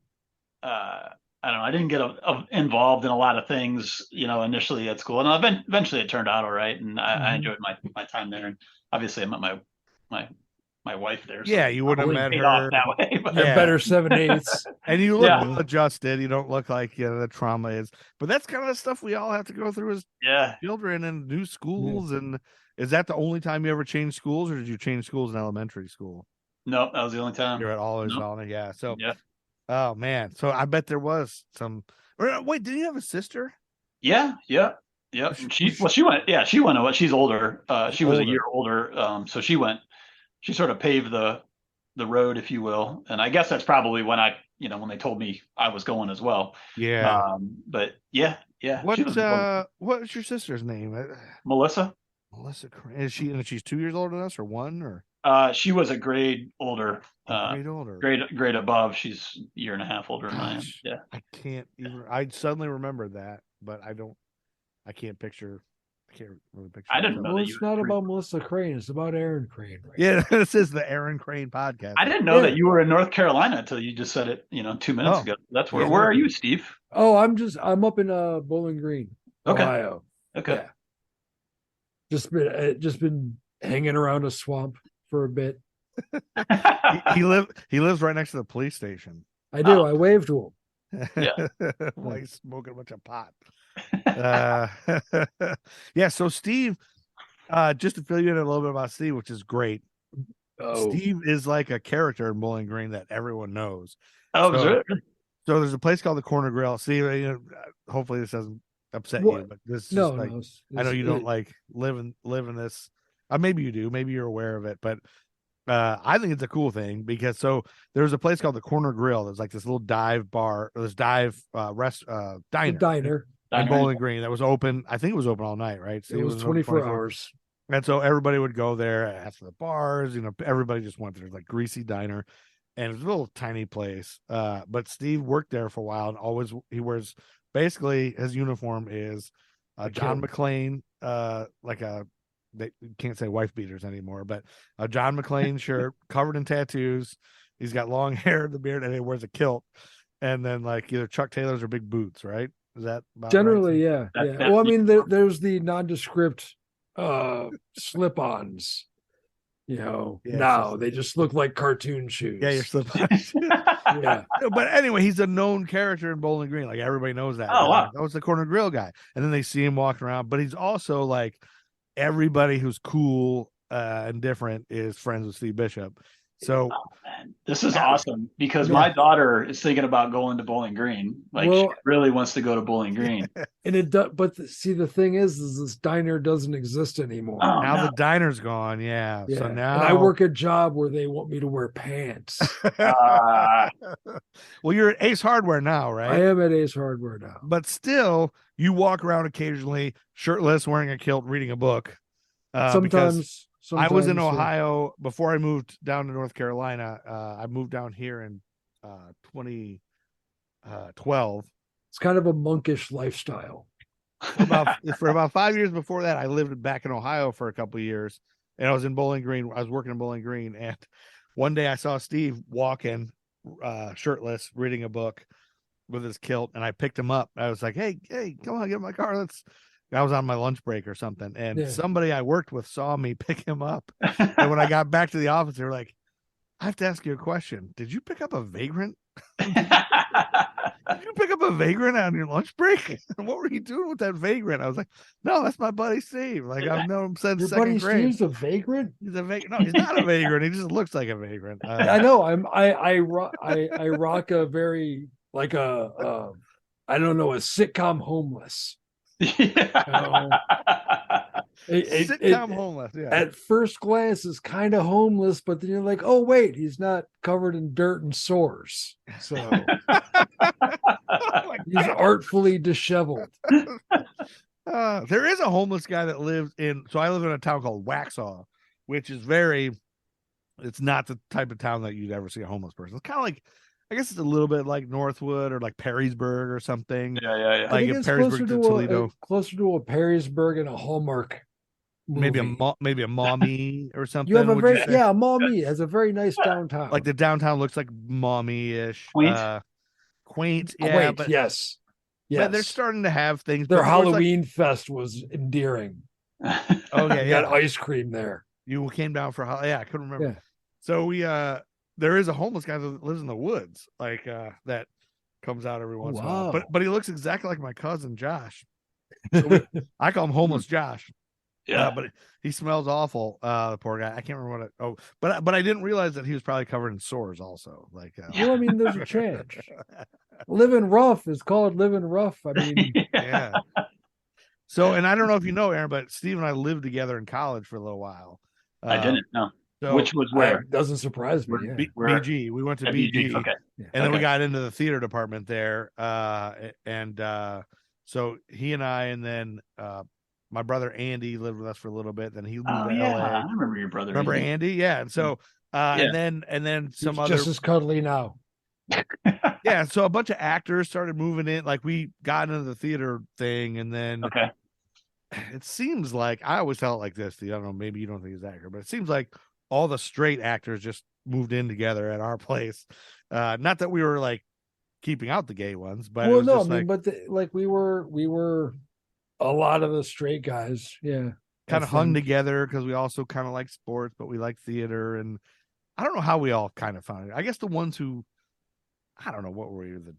I don't know. I didn't get involved in a lot of things, initially at school, and eventually it turned out all right, and I enjoyed my time there. And obviously, I met my wife there. So Yeah, you wouldn't have met paid her off that way. But Yeah, better 7/8. And you look Yeah. well adjusted. You don't look like the trauma is. But that's kind of the stuff we all have to go through as yeah, children and new schools. And is that the only time you ever changed schools, or did you change schools in elementary school? nope, that was the only time. You're at always Nope. Valna, yeah. So, Yeah, oh man. So I bet there was some. Wait, did you have a sister? yeah. And she went. Yeah, she went away. She's older. She was a year older. So she went. She sort of paved the road, if you will. And I guess that's probably when when they told me I was going as well. Yeah. But yeah. What's your sister's name? Melissa? Melissa Crane. Is she's 2 years older than us, or one, or? She was a grade older. Grade older. Grade above. She's a year and a half older than I am. Yeah. I can't even. I suddenly remembered that, but I can't picture. I can't really picture. I didn't know. Well, it's not about Melissa Crane. It's about Aaron Crane. Right? Yeah, this is the Aaron Crane podcast. I didn't know that you were in North Carolina until you just said it, 2 minutes ago. That's where. Where are you, Steve? Oh, I'm up in Bowling Green, Ohio. Okay. Yeah. Just been hanging around a swamp for a bit. he lives right next to the police station. I do. I waved to him. Yeah. While he's smoking a bunch of pot. Yeah. So Steve, just to fill you in a little bit about Steve, which is great. Oh. Steve is like a character in Bowling Green that everyone knows. Oh, So there's a place called the Corner Grill. Steve, hopefully this doesn't upset you, but this is I know you don't like live in this. Maybe you do. Maybe you're aware of it, but I think it's a cool thing because there's a place called the Corner Grill. There's like this little dive bar, or this dive diner in Bowling Green that was open. I think it was open all night, right? So it was 24 hours. And so everybody would go there after the bars. Everybody just went there. It's like greasy diner, and it's a little tiny place. But Steve worked there for a while, and he wears basically his uniform is John McClane, they can't say wife beaters anymore, but a John McClane shirt covered in tattoos. He's got long hair, the beard, and he wears a kilt, and then like either Chuck Taylors or big boots, right? Is that about generally right? Yeah. Well, I mean, there's the nondescript slip-ons. They just look like cartoon shoes. Yeah, your slip-ons. Yeah. But anyway, he's a known character in Bowling Green. Like everybody knows that. Oh, wow. That was the Corner Grill guy. And then they see him walking around, but he's also like everybody who's cool and different is friends with Steve Bishop. So man, this is awesome because my daughter is thinking about going to Bowling Green. Like she really wants to go to Bowling Green. And it does, but the thing is this diner doesn't exist anymore. Oh, now the diner's gone. Yeah. So now and I work a job where they want me to wear pants. Well, you're at Ace Hardware now, right? I am at Ace Hardware now. But still, you walk around occasionally shirtless, wearing a kilt, reading a book. Sometimes I was in Ohio before I moved down to North Carolina. I moved down here in 2012. It's kind of a monkish lifestyle. For about 5 years before that, I lived back in Ohio for a couple of years, and I was in Bowling Green. I was working in Bowling Green, and one day I saw Steve walking shirtless, reading a book with his kilt, and I picked him up. I was like, "Hey, come on, get in my car. I was on my lunch break or something, and somebody I worked with saw me pick him up. And when I got back to the office, they were like, "I have to ask you a question. Did you pick up a vagrant? Did you pick up a vagrant on your lunch break? What were you doing with that vagrant?" I was like, "No, that's my buddy Steve. Like I've known him since second grade." Steve's a vagrant? He's a vagrant. No, he's not a vagrant. He just looks like a vagrant. I know. I rock a very like a I don't know, a sitcom homeless. Sitcom homeless. Yeah. At first glance is kind of homeless, but then you're like, oh wait, he's not covered in dirt and sores. So he's artfully disheveled. There is a homeless guy that lives in. So I live in a town called Waxhaw, which is it's not the type of town that you'd ever see a homeless person. It's kind of like, I guess it's a little bit like Northwood or like Perrysburg or something. Yeah. Like I think if it's Perrysburg to Toledo, closer to a Perrysburg and a Hallmark movie. maybe a Mommy or something. You have a would very you say? yeah, Maumee has a very nice downtown. Like the downtown looks like Mommy-ish. Quaint. Quaint, yeah, Quaint, but yes. but they're starting to have things. Their but more it's Halloween fest was endearing. Okay, You got ice cream there. You came down for yeah, I couldn't remember. Yeah. So we there is a homeless guy that lives in the woods, like that comes out every once in a while. Wow. But he looks exactly like my cousin Josh. So I call him homeless Josh. Yeah. But he smells awful. The poor guy. I can't remember what but I didn't realize that he was probably covered in sores also. Like Well, I mean, there's a change. Living rough is called living rough. I mean, yeah. So, and I don't know if you know, Aaron, but Steve and I lived together in college for a little while. I didn't know. So Which was where? doesn't surprise me. Yeah. Where? BG. We went to At BG. Okay. And then we Okay. got into the theater department there. So he and I, and then my brother Andy lived with us for a little bit. Then he moved to yeah. LA. I remember your brother. Remember Andy? Yeah. And so and then some He's other just as cuddly now. yeah. So a bunch of actors started moving in. Like we got into the theater thing, and then Okay. it seems like I always felt like this. I don't know, maybe you don't think it's accurate, but it seems like all the straight actors just moved in together at our place. Not that we were like keeping out the gay ones, but Well, it was no, I just mean, like but we were a lot of the straight guys. Yeah. kind I of hung think. together because we also kind of like sports, but we like theater. And I don't know how we all kind of found it. I guess the ones who, I don't know what were we, the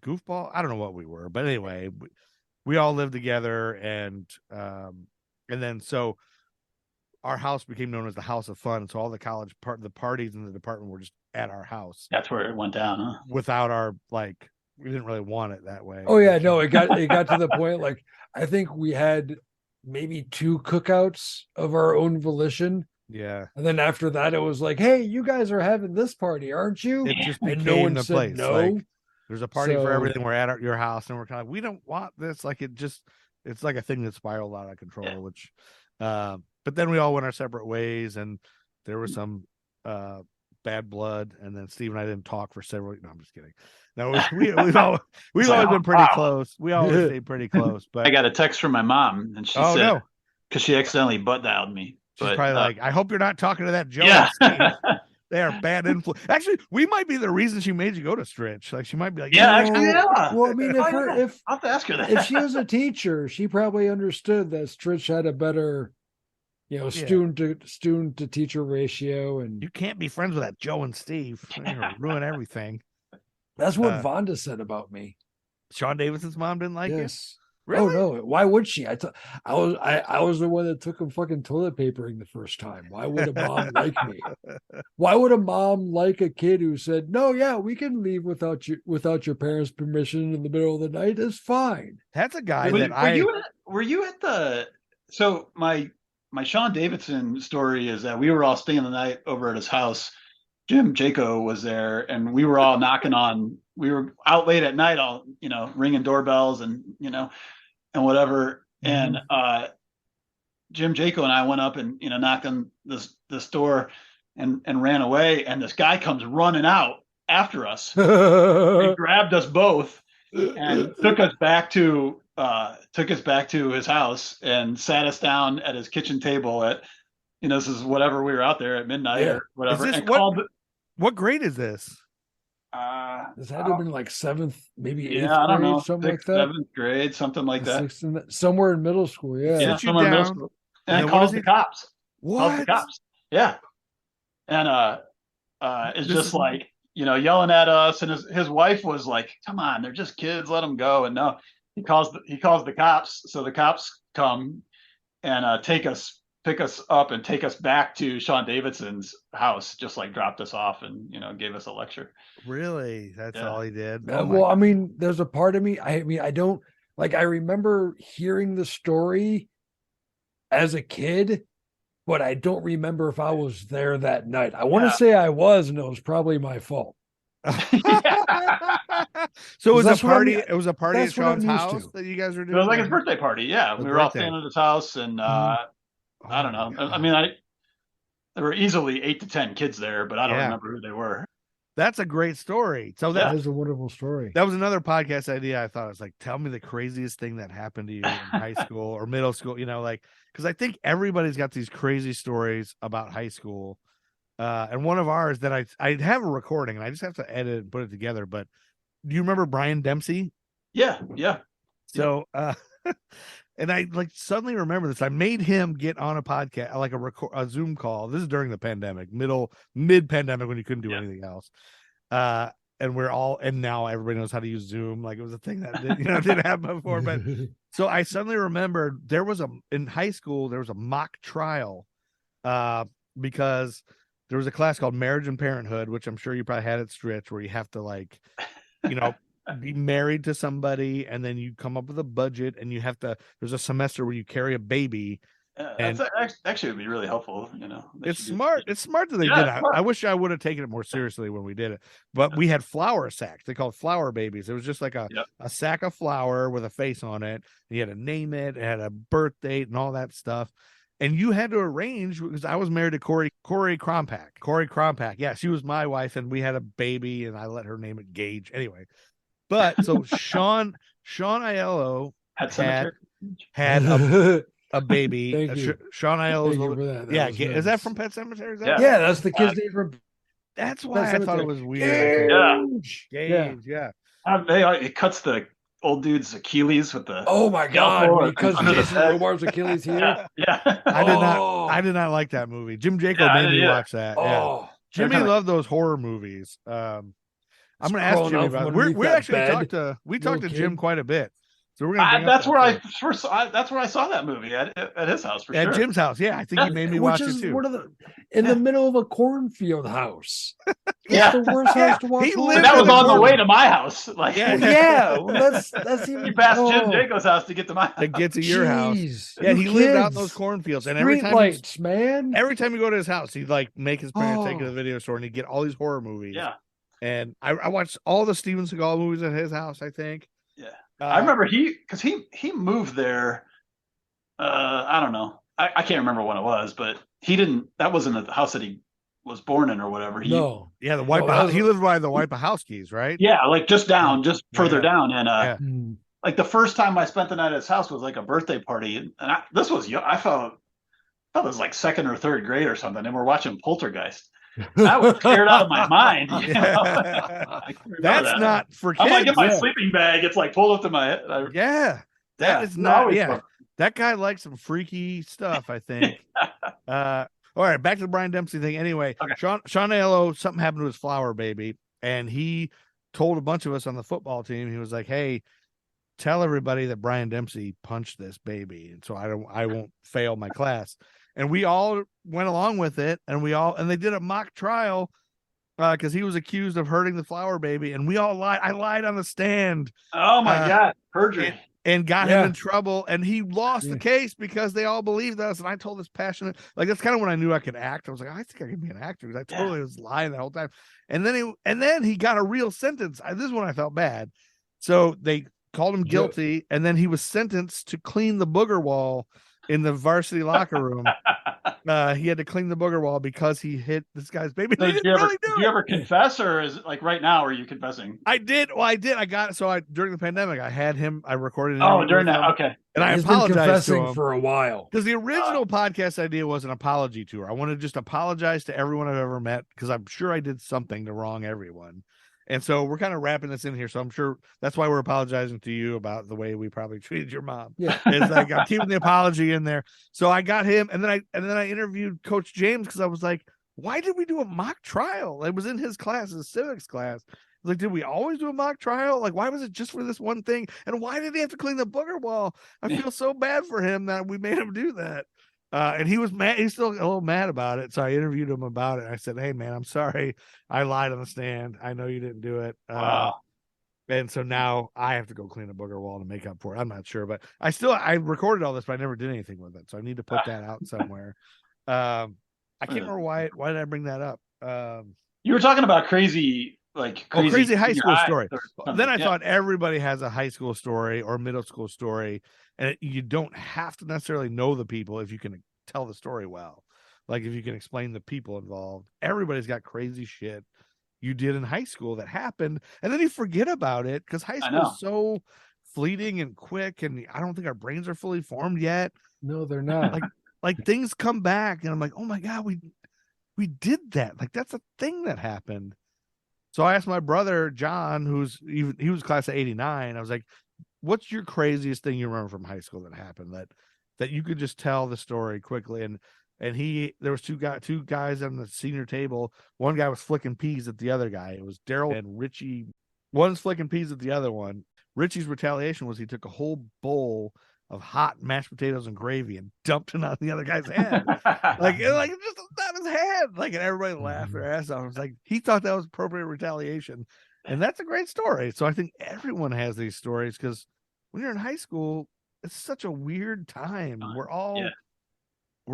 goofball? I don't know what we were, but anyway, we all lived together, and then so our house became known as the House of Fun. So all the the parties in the department were just at our house That's where it went down, huh? without our like. We didn't really want it that way. Oh yeah, no, it got to the point like I think we had maybe 2 cookouts of our own volition. Yeah. And then after that, it was like, hey, you guys are having this party, aren't you? It just And became no one the said place. no. Like, there's a party for So- everything. We're at your house, and we're kind of like, we don't want this. Like it's like a thing that spiraled out of control. Which, but then we all went our separate ways, and there was some bad blood. And then Steve and I didn't talk for several. No, I'm just kidding. No, we've always been pretty close. We always stayed pretty close. But I got a text from my mom, and she said, no, because she accidentally butt dialed me. she's But, probably like, I hope you're not talking to that Joe. yeah. They are bad influence. Actually, we might be the reason she made you go to Stritch. Like she might be like, Yeah, "No." actually, yeah. Well, I mean, Oh, yeah. if I'll have to ask her that. if she was a teacher, she probably understood that Stritch had a better, student to teacher ratio, and You can't be friends with that Joe and Steve. They're gonna ruin everything. that's what uh, Vonda said about me. Sean Davidson's mom didn't like it. Yes. Really? Oh no! Why would she? I was the one that took him fucking toilet papering the first time. Why would a mom like me? Why would a mom like a kid who said, "No, yeah, we can leave without your parents' permission in the middle of the night. It's fine." That's a guy Were, that were you at the? So my Sean Davidson story is that we were all staying the night over at his house. Jim Jaco was there, and we were all knocking on. We were out late at night, all ringing doorbells and and whatever. Mhm. And Jim Jaco and I went up and knocked on this door and ran away. And this guy comes running out after us. He grabbed us both and took us back to his house and sat us down at his kitchen table at this is whatever we were out there at midnight Yeah. or whatever. Is this And called what grade is this? This had to have been like 7th, maybe 8th I don't grade, know, something 6th, like that. 7th grade, something like that. Somewhere in middle school. Yeah. Yeah, Sit you somewhere in middle down, school. and And then calls what the is cops. Calls the What? cops. Yeah. And it's This just is- like yelling at us, and his wife was like, "Come on, they're just kids, let them go." And no, he calls the cops, so the cops come and pick us up and take us back to Sean Davidson's house, just like dropped us off and gave us a lecture. Really? That's Yeah. all he did. Well, I mean, there's a part of me. I mean, I don't like. I remember hearing the story as a kid, but I don't remember if I was there that night. I want to Yeah. say I was, and it was probably my fault. So it was a that's what I'm- party. It was a party at that's what I'm Sean's used house to. that you guys were It doing. was like his birthday party. Yeah, His we were all birthday. staying at his house, and I don't know. I mean, there were easily 8 to 10 kids there, but I don't remember who they were. That's a great story. So That is a wonderful story. that was another podcast idea. I thought, it was like, tell me the craziest thing that happened to you in high school or middle school, like, because I think everybody's got these crazy stories about high school. And one of ours that I have a recording and I just have to edit and put it together. But do you remember Brian Dempsey? Yeah. So, and I like suddenly remember this. I made him get on a podcast, like a Zoom call. This is during the pandemic, mid pandemic when you couldn't do anything else. And now everybody knows how to use Zoom. Like it was a thing that didn't happen before. But so I suddenly remembered in high school, there was a mock trial, because there was a class called Marriage and Parenthood, which I'm sure you probably had at Stritch, where you have to be married to somebody, and then you come up with a budget, and there's a semester where you carry a baby. That's actually would be really helpful. It's smart. It's smart that they did it. I wish I would have taken it more seriously when we did it. But we had flour sacks. They called flour babies. It was just like a sack of flour with a face on it. You had to name it. It had a birth date and all that stuff. And you had to arrange, because I was married to Corey Crompak. Corey Crompak. Yeah, she was my wife, and we had a baby, and I let her name it Gage. Anyway, but so Sean Aiello had a baby. Thank you. Sean Aiello. Thank you for that. Is nice. that from Pet Sematary? Yeah, that's the kid's name from. That's why I thought it was weird. Gage. Yeah. It cuts the old dude's Achilles with the. Oh my God! When he cuts Jason Robards' Achilles here. Yeah. I did not like that movie. Jim Jacob made me watch that. Oh, Jimmy loved those horror movies. I'm going to ask Jimmy about it. We actually talked to Jim quite a bit. So we're gonna. That's where I saw that movie at his house for sure. At Jim's house, yeah. I think he made me watch it too. In the middle of a cornfield house. It's the worst house to watch. That was on the way to my house. Like, that's even. You passed Jim Jacob's house to get to my house. To get to your house. Yeah, he lived out in those cornfields, and every time you go to his house, he'd like make his parents take to the video store, and he'd get all these horror movies. Yeah. And I watched all the Steven Seagal movies at his house, I think. Yeah. I remember he moved there. I don't know. I can't remember when it was, but that wasn't the house that he was born in or whatever. The White he lived by the Wipahowskis, right? Yeah, like just further down. And like the first time I spent the night at his house was like a birthday party. And I felt it was like second or third grade or something. And we're watching Poltergeist. I was scared out of my mind. That's not for kids. I'm like in my sleeping bag. It's like pulled up to my head. That is not. Yeah, that guy likes some freaky stuff, I think. All right, back to the Brian Dempsey thing. Anyway, Sean Aiello, something happened to his flower baby, and he told a bunch of us on the football team. He was like, "Hey, tell everybody that Brian Dempsey punched this baby, and so I won't fail my class." And we all went along with it, and they did a mock trial because he was accused of hurting the flower baby, and we all lied. I lied on the stand. Oh my God, perjury. And got him in trouble, and he lost the case because they all believed us. And I told this passionate, like that's kind of when I knew I could act. I was like, I think I can be an actor because I totally was lying the whole time. And then he got a real sentence. This is when I felt bad. So they called him guilty, and then he was sentenced to clean the booger wall in the varsity locker room. He had to clean the booger wall because he hit this guy's baby. So did you ever confess, or is it like right now? Are you confessing? I did. Well, I did. I got it. So during the pandemic, I had him. I recorded. During that. Okay. And I apologized to him for a while because the original podcast idea was an apology tour. I wanted to just apologize to everyone I've ever met because I'm sure I did something to wrong everyone. And so we're kind of wrapping this in here. So I'm sure that's why we're apologizing to you about the way we probably treated your mom. Yeah. It's like I'm keeping the apology in there. So I got him, and then I interviewed Coach James because I was like, why did we do a mock trial? It was in his class, his civics class. Like, did we always do a mock trial? Like, why was it just for this one thing? And why did he have to clean the booger wall? I feel so bad for him that we made him do that. And he was mad. He's still a little mad about it. So I interviewed him about it. I said, "Hey, man, I'm sorry. I lied on the stand. I know you didn't do it." And so now I have to go clean a booger wall to make up for it. I'm not sure, but I recorded all this, but I never did anything with it. So I need to put that out somewhere. I can't remember why did I bring that up? You were talking about crazy like crazy high junior school high story. or Then something. I Yeah. thought everybody has a high school story or middle school story, and you don't have to necessarily know the people if you can tell the story well. Like if you can explain the people involved. Everybody's got crazy shit you did in high school that happened, and then you forget about it because high I school know. is so fleeting and quick, and I don't think our brains are fully formed yet. No, they're not. Like things come back, and I'm like, oh my god, we did that. Like that's a thing that happened. So I asked my brother John, he was class of '89. I was like, "What's your craziest thing you remember from high school that happened that you could just tell the story quickly?" And there was two guys on the senior table. One guy was flicking peas at the other guy. It was Daryl and Richie. One's flicking peas at the other one. Richie's retaliation was he took a whole bowl of hot mashed potatoes and gravy and dumped it on the other guy's head. like just on his head. Like, and everybody laughed their ass off. It was like he thought that was appropriate retaliation. And that's a great story. So I think everyone has these stories because when you're in high school, it's such a weird time. We're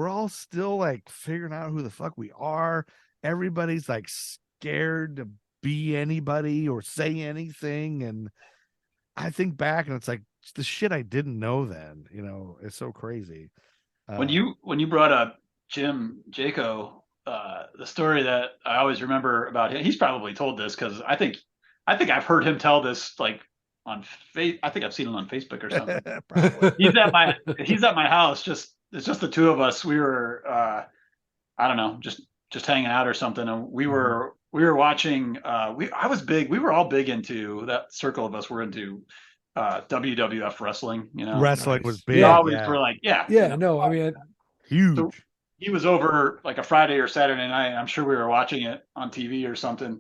all still like figuring out who the fuck we are. Everybody's like scared to be anybody or say anything. And I think back and it's like the shit I didn't know then, it's so crazy. When you brought up Jim Jaco, the story that I always remember about him, he's probably told this because I think I've heard him tell this like on I think I've seen him on Facebook or something. He's at my house. It's just the two of us. We were I don't know, just hanging out or something, and we were watching. We were all big into that circle of us. Were into WWF wrestling. Wrestling was big. We always were like, no, I mean, huge. So he was over like a Friday or Saturday night. I'm sure we were watching it on TV or something.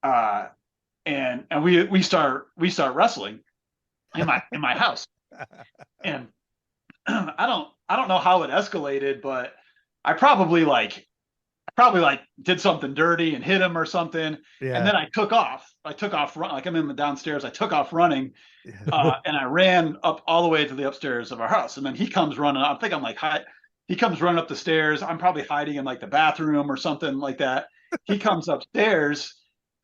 And we start wrestling in my house. And I don't know how it escalated, but I probably did something dirty and hit him or something. Yeah. And then I took off like I'm in the downstairs. I took off running, and I ran up all the way to the upstairs of our house. And then he comes running. I think I'm like, he comes running up the stairs. I'm probably hiding in like the bathroom or something like that. He comes upstairs.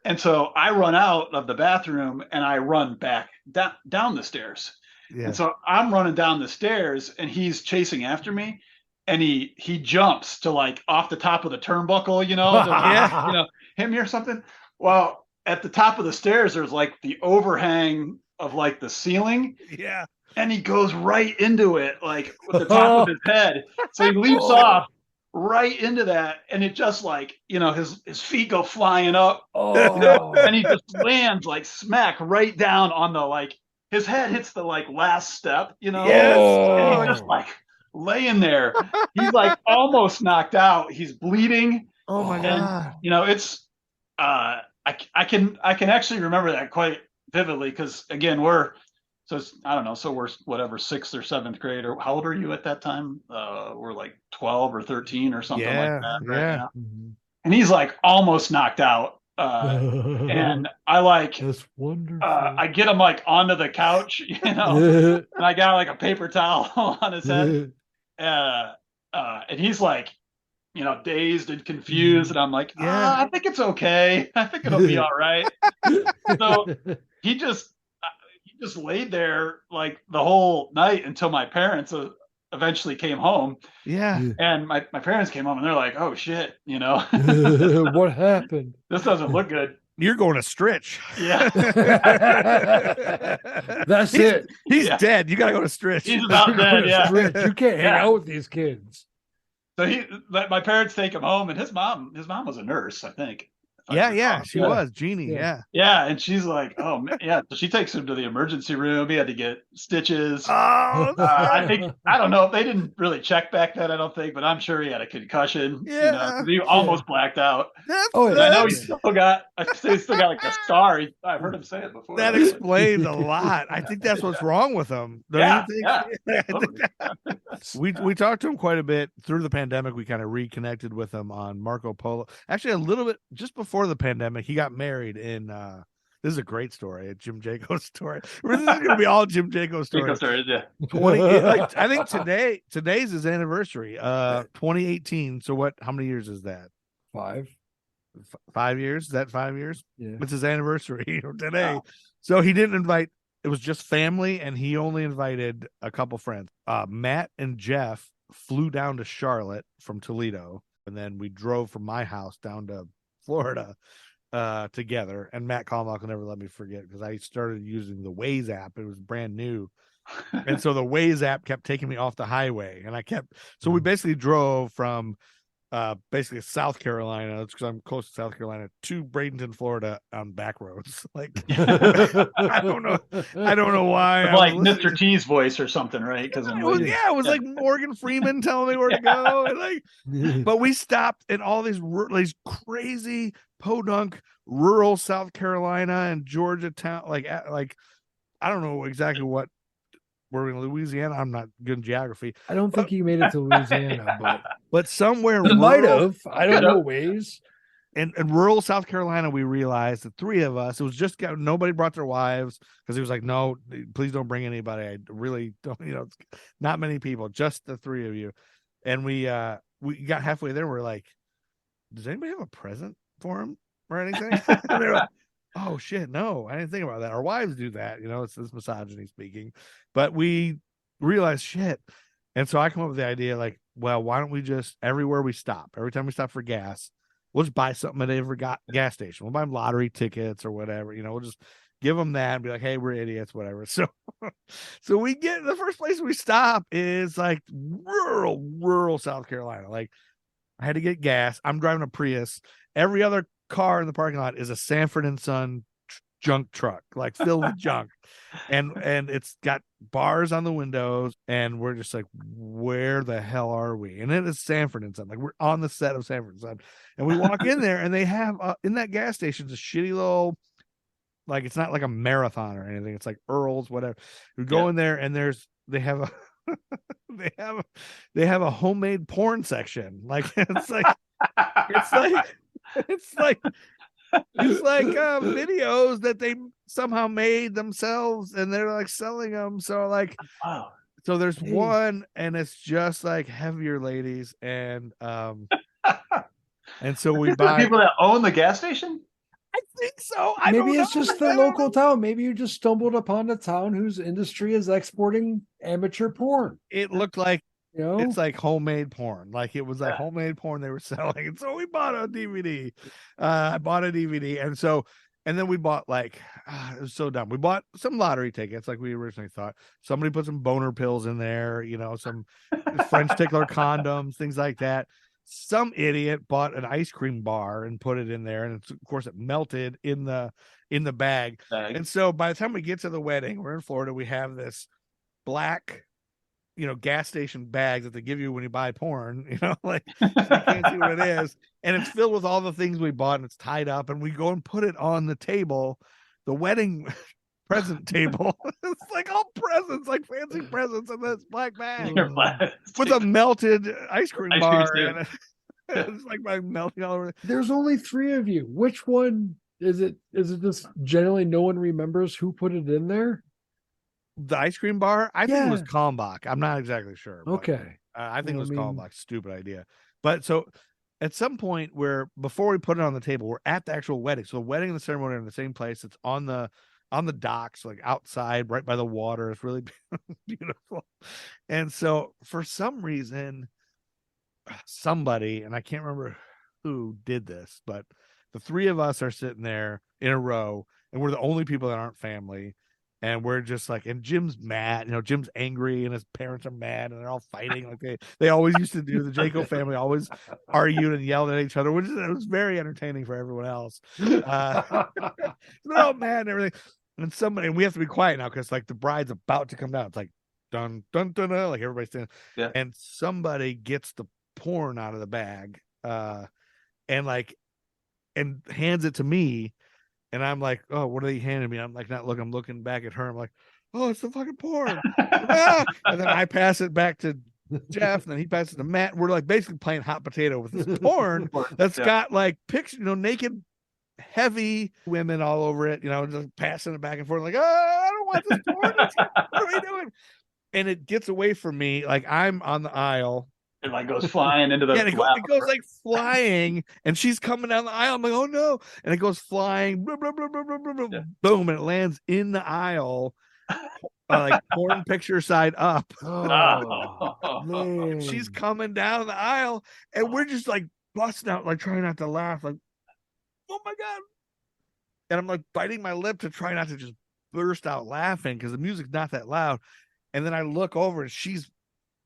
And so I run out of the bathroom and I run back down the stairs. Yeah. And so I'm running down the stairs and he's chasing after me. And he jumps to like off the top of the turnbuckle, hit me or something. Well, at the top of the stairs, there's like the overhang of like the ceiling. Yeah. And he goes right into it, like with the top of his head. So he leaps off right into that. And it just like, his feet go flying up. And he just lands like smack right down on the like, his head hits the like last step, Yes. And he's just like laying there. He's like almost knocked out. He's bleeding. Oh my God. It's I can actually remember that quite vividly because again we're whatever 6th or 7th grade, or how old are you at that time? We're like 12 or 13 or something like that. Right now. And he's like almost knocked out. And I like that's wonderful. I get him like onto the couch, and I got like a paper towel on his head. And he's like, dazed and confused, and I'm like, I think it's okay. I think it'll be all right. So he just laid there like the whole night until my parents eventually came home. Yeah. And my parents came home and they're like, oh shit, what happened? This doesn't look good. You're going to Stritch. Yeah. That's it. He's dead. You got to go to Stritch. He's about dead. Yeah. Stritch. You can't hang out with these kids. So my parents take him home, and his mom was a nurse, I think. Yeah, she was Jeannie. Yeah, and she's like, oh man, yeah. So she takes him to the emergency room. He had to get stitches. Oh, I don't know if they didn't really check back then. I don't think, but I'm sure he had a concussion. Yeah, he almost blacked out. I know he's still got like a scar. I've heard him say it before. That explains a lot. I think that's what's wrong with him. Yeah. We talked to him quite a bit through the pandemic. We kind of reconnected with him on Marco Polo. Actually, a little bit just before the pandemic, he got married in this is a great story, a Jim Jaco story. This is gonna be all Jim Jaco stories. Yeah. 20, I think today's his anniversary, 2018. So how many years is that? 5. 5 years. Is that 5 years? Yeah. It's his anniversary today. Wow. So he didn't invite, it was just family, and he only invited a couple friends. Matt and Jeff flew down to Charlotte from Toledo, and then we drove from my house down to Florida together. And Matt Kalmach will never let me forget, because I started using the Waze app. It was brand new. And so the Waze app kept taking me off the highway, and so we basically drove from basically South Carolina, because I'm close to South Carolina, to Bradenton, Florida on back roads. Like, I don't know why. Like Mr. T's voice or something, right? Because it was like Morgan Freeman telling me where to go, and like, but we stopped in all these crazy podunk rural South Carolina and Georgia town, like I don't know exactly what. We're in Louisiana. I'm not good in geography. I don't think he made it to Louisiana, but somewhere he might have. I don't know ways. In rural South Carolina, we realized the three of us, it was just nobody brought their wives, because he was like, no, please don't bring anybody. I really don't, not many people, just the three of you. And we got halfway there. We're like, does anybody have a present for him or anything? And they're like, oh shit, no, I didn't think about that. Our wives do that, it's this misogyny speaking. But we realized shit. And so I come up with the idea, like, well, why don't we just, everywhere we stop, every time we stop for gas, we'll just buy something at every gas station. We'll buy them lottery tickets or whatever, we'll just give them that and be like, hey, we're idiots, whatever. So we get, the first place we stop is like rural South Carolina. Like, I had to get gas. I'm driving a Prius. Every other car in the parking lot is a Sanford and Son junk truck, like filled with junk, and it's got bars on the windows, and we're just like, where the hell are we? And it is Sanford and Son, like we're on the set of Sanford and Son, and we walk in there, and they have in that gas station, it's a shitty little, like, it's not like a Marathon or anything, it's like Earl's, whatever. We go in there, and they have a they have a homemade porn section, like it's like videos that they somehow made themselves, and they're like selling them. So like, wow. So there's one, and it's just like heavier ladies, and so we buy people that own the gas station. I think so. Maybe it's just the local town. Maybe you just stumbled upon a town whose industry is exporting amateur porn. It looked like, it's like homemade porn. Like, it was like homemade porn they were selling. And so we bought a DVD. I bought a DVD. And then we bought, like, it was so dumb. We bought some lottery tickets, like we originally thought. Somebody put some boner pills in there, some French tickler condoms, things like that. Some idiot bought an ice cream bar and put it in there. And of course it melted in the bag. And so by the time we get to the wedding, we're in Florida, we have this black, gas station bag that they give you when you buy porn, like, so you can't see what it is. And it's filled with all the things we bought, and it's tied up, and we go and put it on the table, the wedding present table. It's like all presents, like fancy presents in this black bag with a melted ice cream bar. And it's like melting all over. There's only three of you. Which one is it? Is it just generally no one remembers who put it in there? The ice cream bar? I think it was Kalmbach. I'm not exactly sure. Okay. I think it was Kalmbach. Stupid idea. But so at some point before we put it on the table, we're at the actual wedding. So the wedding and the ceremony are in the same place. It's on the docks, like outside, right by the water. It's really beautiful. And so for some reason, somebody, and I can't remember who did this, but the three of us are sitting there in a row, and we're the only people that aren't family. And we're just like, and Jim's mad, Jim's angry, and his parents are mad, and they're all fighting like they always used to do. The Jaco family always argued and yelled at each other, which was very entertaining for everyone else. They're all mad and everything. And we have to be quiet now, because like the bride's about to come down. It's like dun dun dun, dun, like everybody's standing. Yeah. And somebody gets the porn out of the bag, and hands it to me. And I'm like, oh, what are they handing me? I'm like, not looking. I'm looking back at her. I'm like, oh, it's the fucking porn. And then I pass it back to Jeff, and then he passes it to Matt. We're like basically playing hot potato with this porn that's got like pictures, naked, heavy women all over it, just passing it back and forth. Like, oh, I don't want this porn. What are we doing? And it gets away from me. Like, I'm on the aisle, It like goes flying into the Yeah, and lap. it goes like flying, and she's coming down the aisle. I'm like, oh no! And it goes flying, blah, blah, blah, blah, blah, blah, blah, Yeah. boom, and it lands in the aisle, like porn picture side up. Oh, man. And she's coming down the aisle, and we're just like busting out, like trying not to laugh, like, oh my god! And I'm like biting my lip to try not to just burst out laughing because the music's not that loud. And then I look over, and she's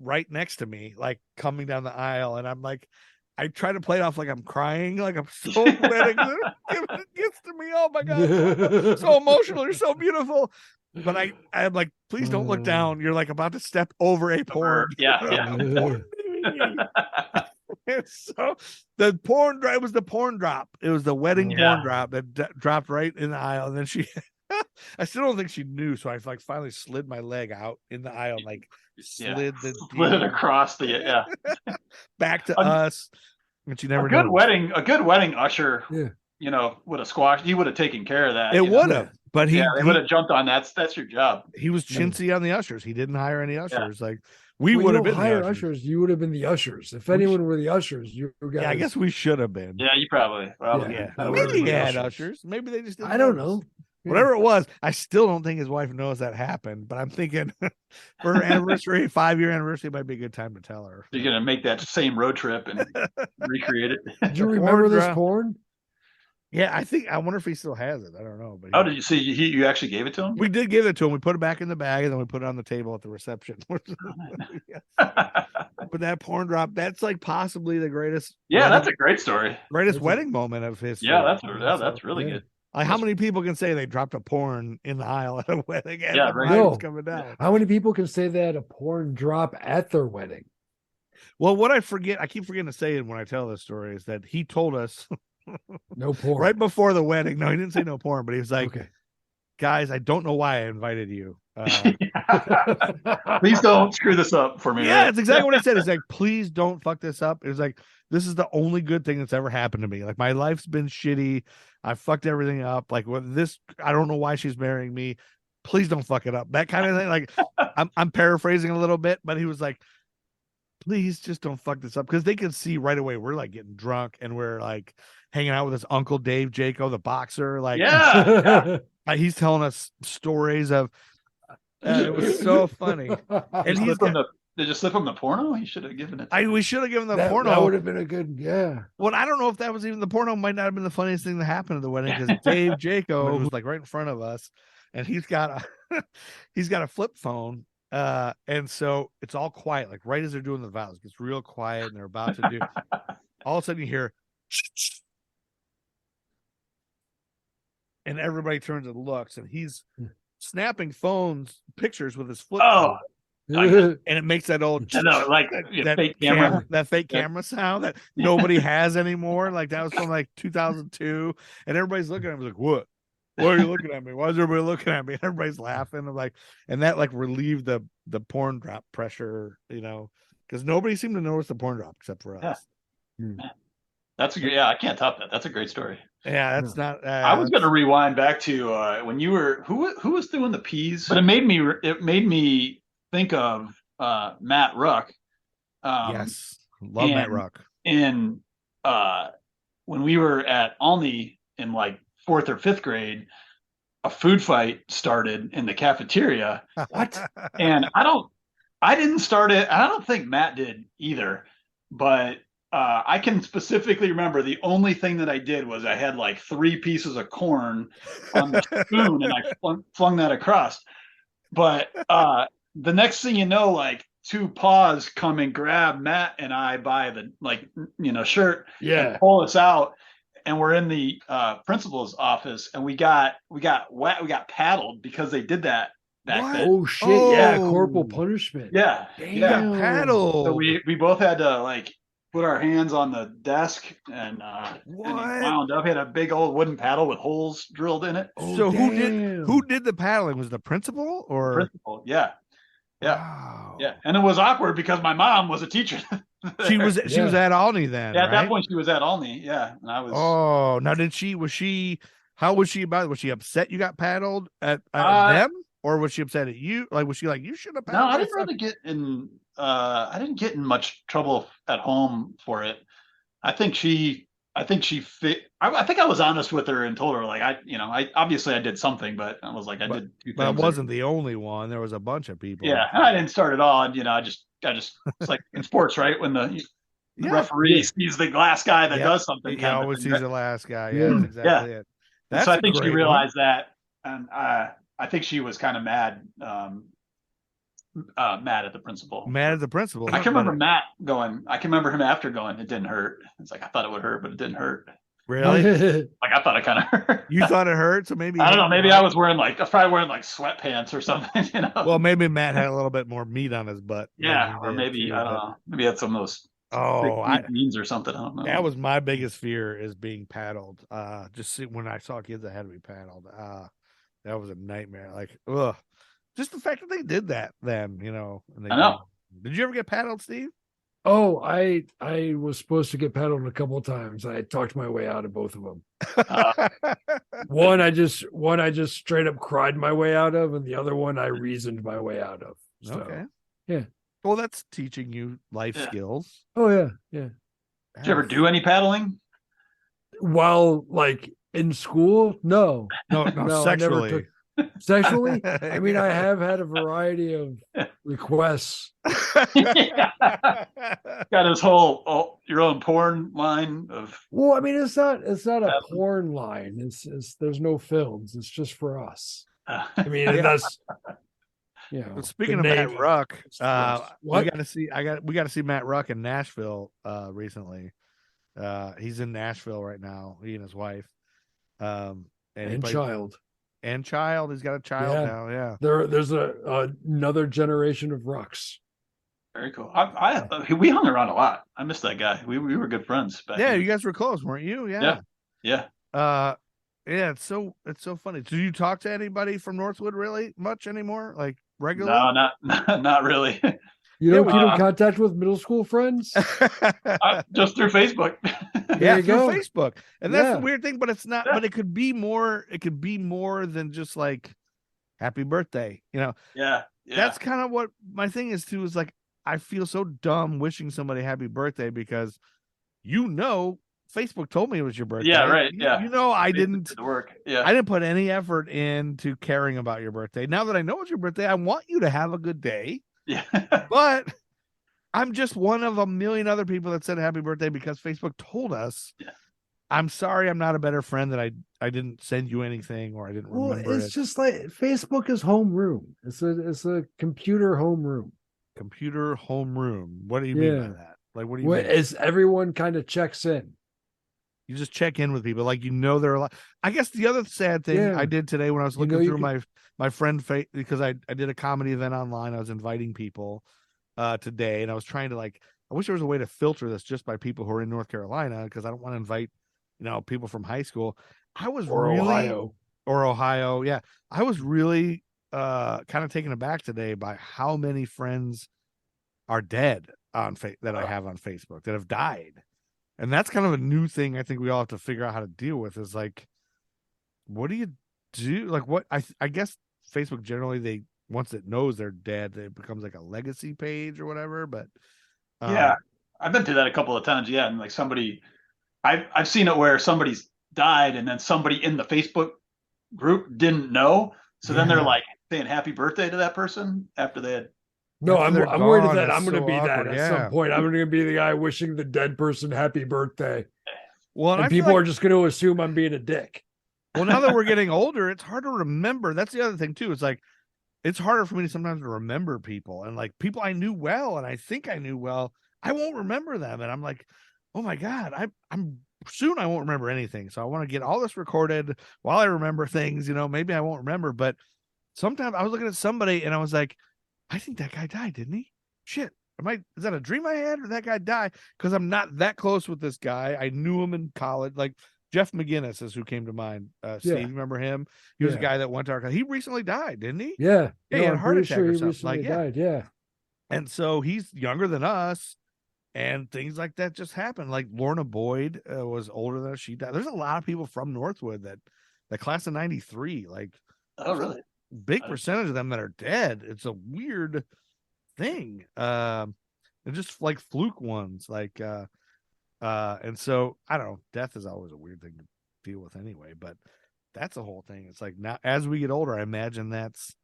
right next to me, like coming down the aisle, and I'm like, I try to play it off like I'm crying, like I'm so glad it gets to me. Oh my god, so emotional, you're so beautiful. But I'm like, please don't look down. You're like about to step over a porn. Yeah. And so the porn drop, it was the porn drop. It was the wedding porn drop that dropped right in the aisle. And then she, I still don't think she knew. So I like finally slid my leg out in the aisle, like slid it across the back to us. And she never a good noticed. a good wedding usher, Yeah. would have squashed. He would have taken care of that. It would have, but they would have jumped on that. That's your job. He was chintzy on the ushers. He didn't hire any ushers. Like we would have been hire the ushers. You would have been the ushers. If anyone were the ushers, you guys. Yeah, I guess we should have been. Yeah, you probably. Yeah. Kinda Maybe he weird. had ushers. Maybe they just didn't I don't notice. know. Yeah. Whatever it was, I still don't think his wife knows that happened. But I'm thinking for her anniversary, 5-year anniversary, might be a good time to tell her. You're gonna make that same road trip and recreate it. Did you remember this porn? Yeah, I wonder if he still has it. I don't know. But did you see? You actually gave it to him? We did give it to him. We put it back in the bag, and then we put it on the table at the reception. But that porn drop, that's like possibly the greatest. That's a great story. Greatest wedding moment of history. Yeah, that's really good. Like, how many people can say they dropped a porn in the aisle at a wedding? Yeah, right. No. Coming down. How many people can say they had a porn drop at their wedding? Well, what I keep forgetting to say when I tell this story is that he told us no porn right before the wedding. No, he didn't say no porn, but he was like, okay, guys, I don't know why I invited you. Please don't screw this up for me. Yeah, that's exactly what he said. He's like, please don't fuck this up. It was like, this is the only good thing that's ever happened to me. Like, my life's been shitty. I fucked everything up. Like, with this, I don't know why she's marrying me. Please don't fuck it up. That kind of thing. Like, I'm paraphrasing a little bit, but he was like, please just don't fuck this up, because they can see right away we're like getting drunk and we're like hanging out with his uncle Dave Jaco, the boxer. Like, he's telling us stories of. It was so funny. And did you slip him the porno? He should have given it. We should have given the porno. That would have been a good, Well, I don't know if that was even the porno. Might not have been the funniest thing that happened at the wedding, because Dave Jaco was like right in front of us, and he's got a flip phone. And so it's all quiet, like right as they're doing the vows, it gets real quiet, and they're about to do. All of a sudden, you hear, and everybody turns and looks, and he's snapping pictures with his flip phone. And it makes that old that fake camera, that fake camera sound that nobody has anymore. Like, that was from like 2002, and everybody's looking at me like, what are you looking at me? Why is everybody looking at me? And everybody's laughing. I'm like, and that like relieved the porn drop pressure, because nobody seemed to notice the porn drop except for us. That's I can't top that. That's a great story. Yeah, that's not. I was going to rewind back to when you were who was doing the peas, but it made me think of Matt Ruck. Yes, love Matt Ruck. And when we were at Alney in like 4th or 5th grade, a food fight started in the cafeteria. What? And I didn't start it. I don't think Matt did either, but I can specifically remember the only thing that I did was I had like 3 pieces of corn on the spoon, and I flung that across. But the next thing you know, like 2 paws come and grab Matt and I by the shirt, and pull us out, and we're in the principal's office, and we got wet, we got paddled because they did that back then. Oh shit! Oh. Yeah, corporal punishment. Yeah, damn. Paddled. So we both had to like put our hands on the desk and wound up. Had a big old wooden paddle with holes drilled in it. So who did the paddling? Was the principal or principal? Yeah. Wow. Yeah, and it was awkward because my mom was a teacher. She was at Alney then. Yeah, at that point she was at Alney. Yeah, and I was. Oh, now how was she about it? Was she upset you got paddled at them? or was she upset at you? Like, was she like, you should have No, I paddled? didn't really get in. I didn't get in much trouble at home for it. I think she. I think she fit. I think I was honest with her and told her like I obviously I did something, but I was like I did two But I things. wasn't the only one. There was a bunch of people. Yeah, and I didn't start at all. And I just it's like in sports, right? When the referee sees the last guy that does something, he always sees the last guy. Yeah, that's exactly it. That's so I think she realized that, and I think she was kind of mad. Mad at the principal. Mad at the principal. I can remember Matt going. I can remember him after going. It didn't hurt. It's like I thought it would hurt, but it didn't hurt. Really? Like I thought it kind of hurt. You thought it hurt, so maybe I don't know. Maybe I was probably wearing like sweatpants or something. Well, maybe Matt had a little bit more meat on his butt. Yeah, or maybe I don't know. Maybe he had some of those. Beans or something. I don't know. That was my biggest fear, is being paddled. When I saw kids that had to be paddled, that was a nightmare. Like, ugh. Just the fact that they did that then, And I know. Did you ever get paddled, Steve? Oh, I was supposed to get paddled a couple of times. I talked my way out of both of them. One I just straight up cried my way out of, and the other one I reasoned my way out of. So, okay. Yeah. Well, that's teaching you life skills. Oh yeah, yeah. Did you ever do any paddling? While like in school? No, sexually. Sexually? I mean, I have had a variety of requests. Got his whole your own porn line of. Well, I mean, it's not a porn line. It's there's no films. It's just for us. I mean, that's. But speaking of Matt Ruck, we got to see Matt Ruck in Nashville recently. He's in Nashville right now. He and his wife, and child. And child. He's got a child now. Yeah. There's another generation of Rucks. Very cool. We hung around a lot. I missed that guy. We were good friends back. Yeah, you guys were close, weren't you? Yeah. Yeah. Yeah. It's so funny. Do you talk to anybody from Northwood really much anymore? Like regularly? No, not really. You don't keep in contact with middle school friends? Just through Facebook. Through Facebook. And that's the weird thing, but it's not, but it could be more than just like happy birthday, Yeah. That's kind of what my thing is too, is like, I feel so dumb wishing somebody happy birthday because Facebook told me it was your birthday. Yeah, right. I didn't work. Yeah. I didn't put any effort into caring about your birthday. Now that I know it's your birthday, I want you to have a good day. Yeah. But I'm just one of a million other people that said happy birthday because Facebook told us. Yeah. I'm sorry I'm not a better friend that I didn't send you anything or I didn't remember it's just like Facebook is homeroom. It's a computer homeroom. Computer homeroom. What do you mean by that? Like what do you mean? Is everyone kind of checks in? You just check in with people, like they're alive. I guess the other sad thing I did today when I was looking through my friend because I did a comedy event online. I was inviting people today, and I was trying to I wish there was a way to filter this just by people who are in North Carolina, because I don't want to invite people from high school. Ohio. Yeah, I was really kind of taken aback today by how many friends are dead that I have on Facebook that have died. And that's kind of a new thing I think we all have to figure out how to deal with, is like, what do you do? Like, what I guess Facebook generally, once it knows they're dead, it becomes like a legacy page or whatever. But yeah, I've been through that a couple of times. Yeah. And like I've seen it where somebody's died and then somebody in the Facebook group didn't know. So then they're like saying happy birthday to that person after they had. No, I'm worried that I'm going to be that at some point. I'm going to be the guy wishing the dead person happy birthday. Well, and people are just going to assume I'm being a dick. Well, now that we're getting older, it's hard to remember. That's the other thing too. It's like, it's harder for me sometimes to remember people, and like people I knew well, and I think I knew well, I won't remember them. And I'm like, oh my God, I'm soon I won't remember anything. So I want to get all this recorded while I remember things, maybe I won't remember, but sometimes I was looking at somebody and I was like, I think that guy died, didn't he? Shit. Is that a dream I had, or that guy died? Because I'm not that close with this guy. I knew him in college. Like Jeff McGinnis is who came to mind. Steve, you remember him? He was a guy that went to our college. He recently died, didn't he? Yeah. He had a heart attack or something. He died. Yeah. And so he's younger than us, and things like that just happen. Like Lorna Boyd was older than us. She died. There's a lot of people from Northwood that class of '93. Like, oh really? big percentage of them that are dead. It's a weird thing. They're just like fluke ones, like and so I don't know. Death is always a weird thing to deal with anyway, but that's the whole thing. It's like now as we get older, I imagine that's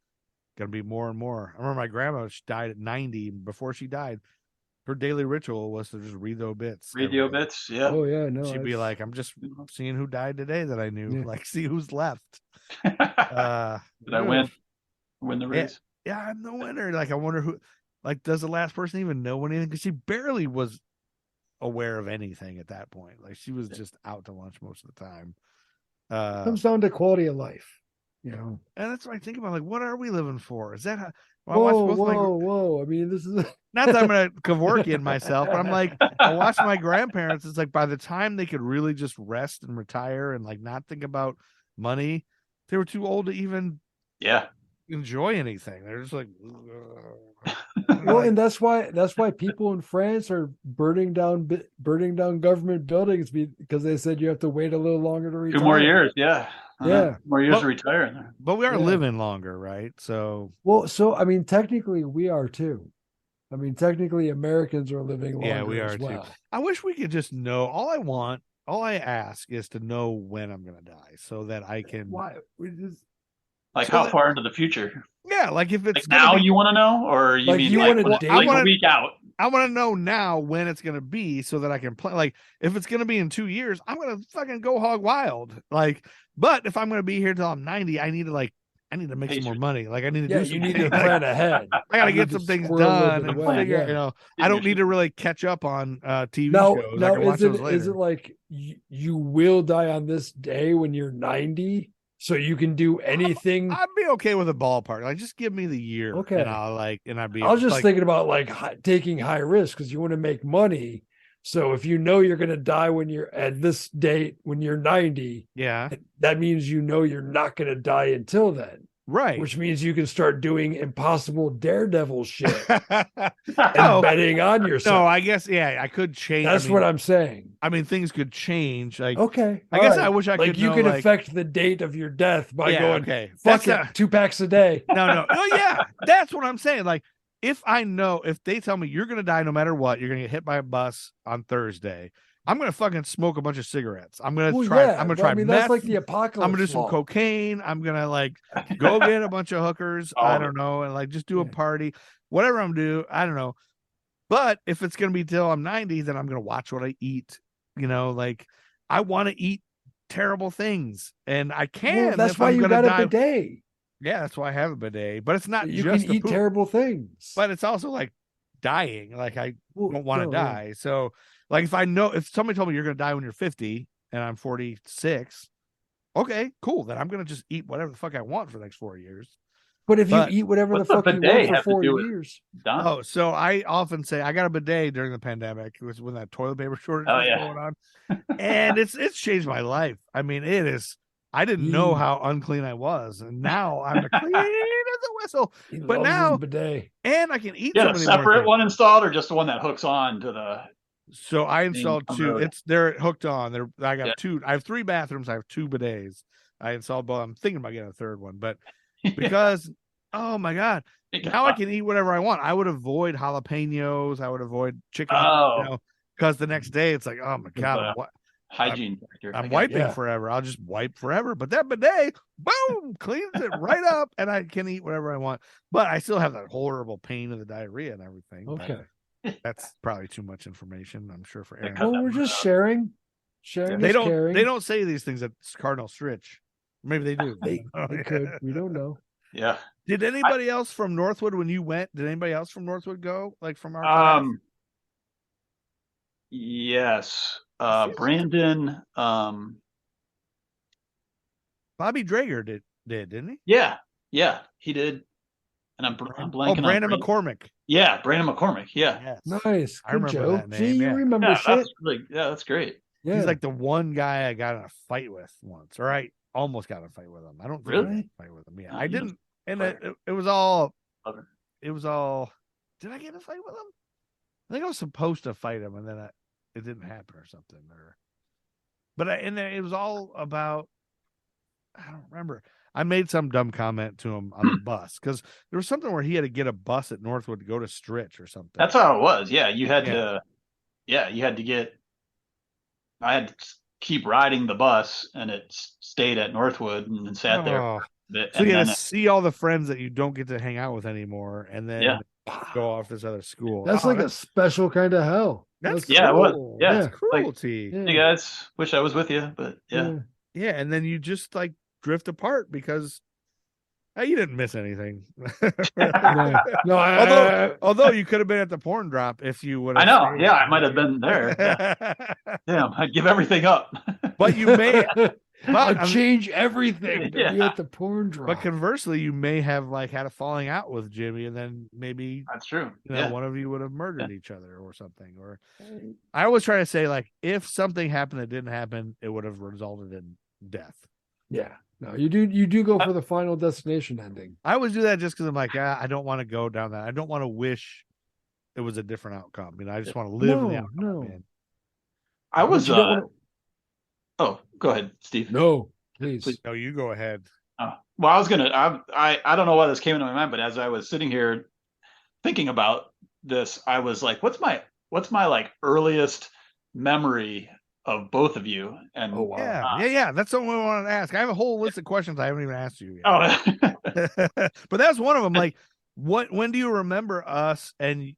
gonna be more and more. I remember my grandma, she died at 90, and before she died, her daily ritual was to just read the obits. Read the obits, yeah. Oh yeah, no. She'd be like, I'm just seeing who died today that I knew, Yeah. like see who's left. Did I win the race? Yeah, I'm the winner. Like I wonder who, like, does the last person even know anything? Because she barely was aware of anything at that point. Like she was just out to lunch most of the time. Comes down to quality of life, you know. And that's what I think about. Like, what are we living for? Is that how? Whoa! I mean, this is not that I'm gonna Kevorkian myself, but I'm like, I watch my grandparents. It's like by the time they could really just rest and retire and like not think about money, they were too old to even enjoy anything. They're just like, well, and that's why people in France are burning down government buildings because they said you have to wait a little longer to retire. 2 more years, more years But- to retire in there. but we are Yeah. living longer, right? So So I mean, technically, we are too. I mean, technically, Americans are living longer. yeah, we are as well. too. I wish we could just know. All I ask is to know when I'm gonna die, so that I can. Why? We just, Like So how that- far into the future? Yeah, like if it's Like now be, you want to know, or you Like, mean you like, wanna like date- a week out? I want to know now when it's gonna be, so that I can plan. Like if it's gonna be in 2 years, I'm gonna fucking go hog wild. Like, but if I'm gonna be here till I'm 90, I need to make some more money. Like I need to do. you need something. to plan ahead. I gotta You get need some to things squirrel a little done bit and away, figure. yeah. You know, I don't need to really catch up on TV Now, shows. I can watch those later. is it like you will die on this day when you're 90, so you can do anything? I'd be okay with a ballpark. Like, just give me the year. Okay. And I'd be. I was just like, thinking about like taking high risk because you want to make money. So if you know you're going to die when you're at this date when you're 90, yeah, that means you know you're not going to die until then. right. Which means you can start doing impossible daredevil shit and no, betting on yourself. no, I guess I could change. That's what I'm saying. I mean, things could change. Like, Okay. I guess all right. I wish I like could. you know, can like, affect the date of your death by going, okay. fuck That's it, 2 packs a day. no. Yeah, that's what I'm saying. Like, if they tell me you're gonna die no matter what, you're gonna get hit by a bus on Thursday, I'm gonna fucking smoke a bunch of cigarettes. I'm gonna try. I'm gonna try. I mean, meth. that's like the apocalypse. I'm gonna do some law. cocaine. I'm gonna like go get a bunch of hookers. All I of don't know, and like just do a Yeah. party, whatever I'm do. I don't know. But if it's gonna be till I'm 90, then I'm gonna watch what I eat. You know, like I want to eat terrible things, and I can. Well, that's if why I'm you gonna got a die. bidet. Yeah, that's why I have a bidet. But it's not You just can eat poop, terrible things. but it's also like dying. Like I Well, don't want to no, yeah. die. So like if somebody told me you're gonna die when you're 50 and I'm 46, okay, cool. Then I'm gonna just eat whatever the fuck I want for the next 4 years. But if But you eat whatever the what's the fuck you bidet want have for to 4 do with- years, Done. Oh, so I often say I got a bidet during the pandemic. It was when that toilet paper shortage Oh, was yeah. going on. And it's changed my life. I mean, it is. I didn't know how unclean I was, and now I'm as clean as a whistle. he But loves his now- bidet. And I can eat You so had a many more separate things. one installed, or just the one that hooks on to the? So I installed on two. the- They're hooked on. I got Yeah. two. I have 3 bathrooms. I have 2 bidets. I installed both. I'm thinking about getting a third one, but because oh my god, now I can eat whatever I want. I would avoid jalapenos. I would avoid chicken. Oh. Because the next day it's like, oh my god, hygiene factor. I'm I get it. wiping yeah. forever. I'll just wipe forever. But that bidet, boom, cleans it right up, and I can eat whatever I want. But I still have that horrible pain of the diarrhea and everything. but Okay. that's probably too much information, I'm sure, for Aaron. cut Well, that we're part just out. sharing. Sharing They is don't. caring. They don't say these things at Cardinal Stritch. Maybe they do. They could. We don't know. Yeah. Did anybody else from Northwood when you went? Did anybody else from Northwood go? Like from our class? Yes. Brandon. Bobby Drager didn't he? Yeah, he did. And I'm blanking on Brandon McCormick. Yeah, Brandon McCormick. Yeah. Yes. Nice. I Good remember Joe. that name, See, you yeah. remember Yeah, shit. that's great. Yeah. He's like the one guy I got in a fight with once, or I almost got in a fight with him. I don't think I Really? got in a fight with him. Yeah, No, I you didn't. And fighter. it was all. Okay. It was all. Did I get in a fight with him? I think I was supposed to fight him, and then it didn't happen or something. But it was all about. I don't remember. I made some dumb comment to him on the bus because there was something where he had to get a bus at Northwood to go to Stritch or something. That's how it was. Yeah, you had Yeah. to. Yeah, you had to get. I had to keep riding the bus, and it stayed at Northwood and then sat there. Oh. Bit, So you had then to see all the friends that you don't get to hang out with anymore, and then Yeah. go off this other school. That's like a special kind of hell. That's Yeah, it was. cruel. Yeah. That's Like, cruelty. Yeah. Hey guys, wish I was with you, but yeah. Yeah, and then you just like drift apart because you didn't miss anything. No, although you could have been at the porn drop if you would have. I know. stayed. Yeah, I might have been there. Yeah. Damn, I'd give everything up. But you may. I'd change everything to be Yeah. at the porn drop. But conversely, you may have like had a falling out with Jimmy, and then maybe That's true. one of you would have murdered each other or something. Or I always try to say, like, if something happened that didn't happen, it would have resulted in death. Yeah. No, you do go for the final destination ending. I always do that just because I'm like, I don't want to go down that. I don't want to wish it was a different outcome. You know, I just want to live the outcome. No. Man. I was. You don't wanna- Oh, go ahead, Steve. No, please. No, you go ahead. Well, I was gonna. I don't know why this came into my mind, but as I was sitting here thinking about this, I was like, "What's my like earliest memory of both of you?" And Oh, wow. Yeah. That's something we wanted to ask. I have a whole list of questions I haven't even asked you yet. Oh, But that's one of them. Like, when do you remember us? And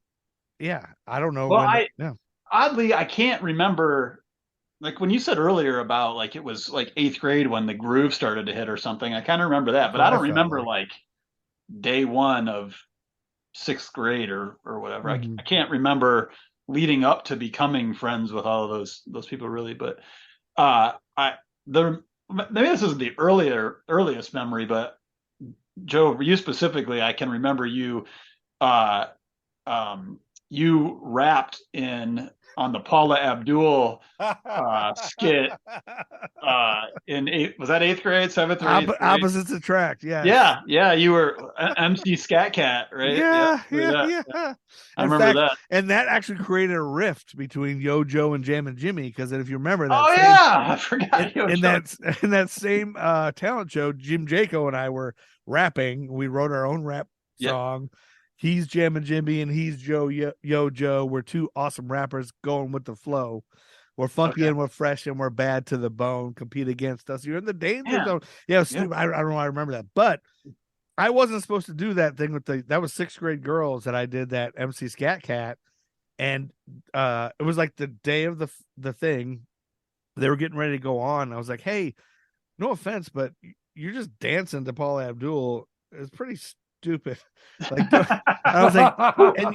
yeah, I don't know. Well, yeah. Oddly, I can't remember. Like when you said earlier about like it was like 8th grade when the groove started to hit or something, I kind of remember that, but I don't remember like day one of 6th grade or whatever. Mm-hmm. I can't remember leading up to becoming friends with all of those people really. But maybe this is the earliest memory, but Joe, you specifically, I can remember you you rapped on the Paula Abdul skit was that 8th grade, 7th or 8th grade? Opposites attract. Yeah, you were MC Scat Cat, right? Yeah. I remember that. And that actually created a rift between Yo Joe and Jam and Jimmy, because if you remember that, I forgot. In that same talent show, Jim Jaco and I were rapping. We wrote our own rap song. He's Jam and Jimmy, and he's Yo Joe. We're two awesome rappers going with the flow. We're funky and we're fresh and we're bad to the bone. Compete against us. You're in the danger zone. Yeah, stupid. I don't know why I remember that, but I wasn't supposed to do that thing with that was 6th grade girls that I did that MC Scat Cat, and it was like the day of the thing. They were getting ready to go on. I was like, hey, no offense, but you're just dancing to Paula Abdul. It's pretty stupid. Like, I was like,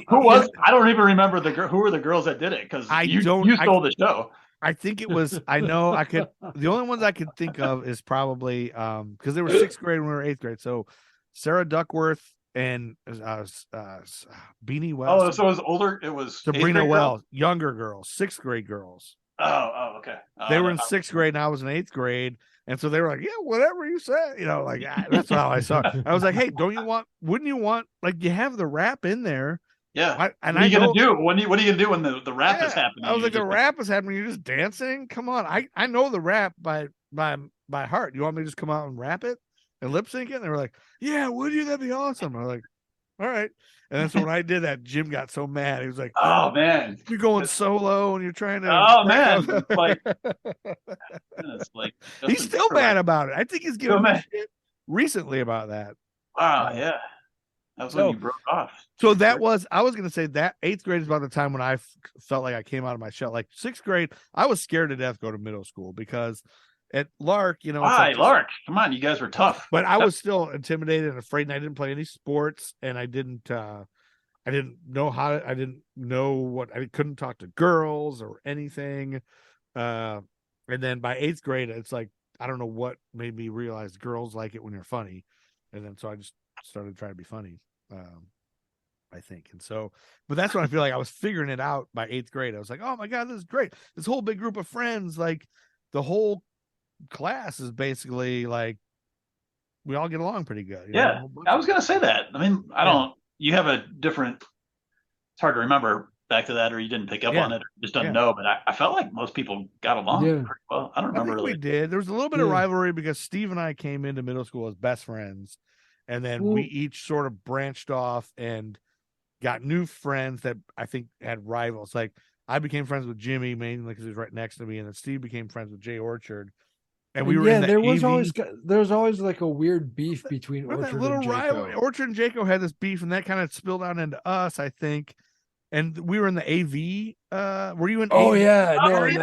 who was? I don't even remember who were the girls that did it, because you stole the show. I think it was. I know I could. The only ones I could think of is probably because they were 6th grade when we were 8th grade. So Sarah Duckworth and Beanie Wells. Oh, so it was older. It was Sabrina Wells, younger girls, 6th grade girls. Oh, okay. They were in 6th grade and I was in 8th grade. And so they were like, yeah, whatever you say, like that's how I saw it. I was like, hey, wouldn't you want, like, you have the rap in there. Yeah. What are you going to do? What are you going to do when the rap is happening? I was like, the rap is happening. You're just dancing. Come on. I know the rap by heart. You want me to just come out and rap it and lip sync it? And they were like, yeah, would you? That'd be awesome. I was like, all right. And then so when I did that, Jim got so mad. He was like, oh man, you're going solo and you're trying to. Oh man. It's like he's still mad about it. I think he's getting shit recently about that. Wow. Yeah. That was when you broke off. So I was going to say that 8th grade is about the time when I felt like I came out of my shell. Like 6th grade, I was scared to death to go to middle school because at Lark, Lark, come on, you guys were tough. But I was still intimidated and afraid, and I didn't play any sports, and I didn't know I couldn't talk to girls or anything. And then by 8th grade, it's like, I don't know what made me realize girls like it when you're funny. And then so I just started trying to be funny. I think. And so, but that's when I feel like I was figuring it out by 8th grade. I was like, oh my God, this is great. This whole big group of friends, like the whole class is basically like, we all get along pretty good. Yeah. I was going to say that. I mean, you have a different, it's hard to remember back to that, or you didn't pick up Yeah. on it, or just don't Yeah. know. But I felt like most people got along Yeah. pretty well. I don't I remember think we really. did. There was a little bit of Yeah. rivalry because Steve and I came into middle school as best friends, and then Well- we each sort of branched off and got new friends that I think had rivals. Like I became friends with Jimmy mainly because he was right next to me, and then Steve became friends with Jay Orchard, and we were in the there was AV. always like a weird beef between Remember that Orchard little and rivalry? Jaco. Orchard and Jaco had this beef, and that kind of spilled out into us, I think. And we were in the AV. Were you in? Oh AV? yeah, Oh, no, yeah. You were in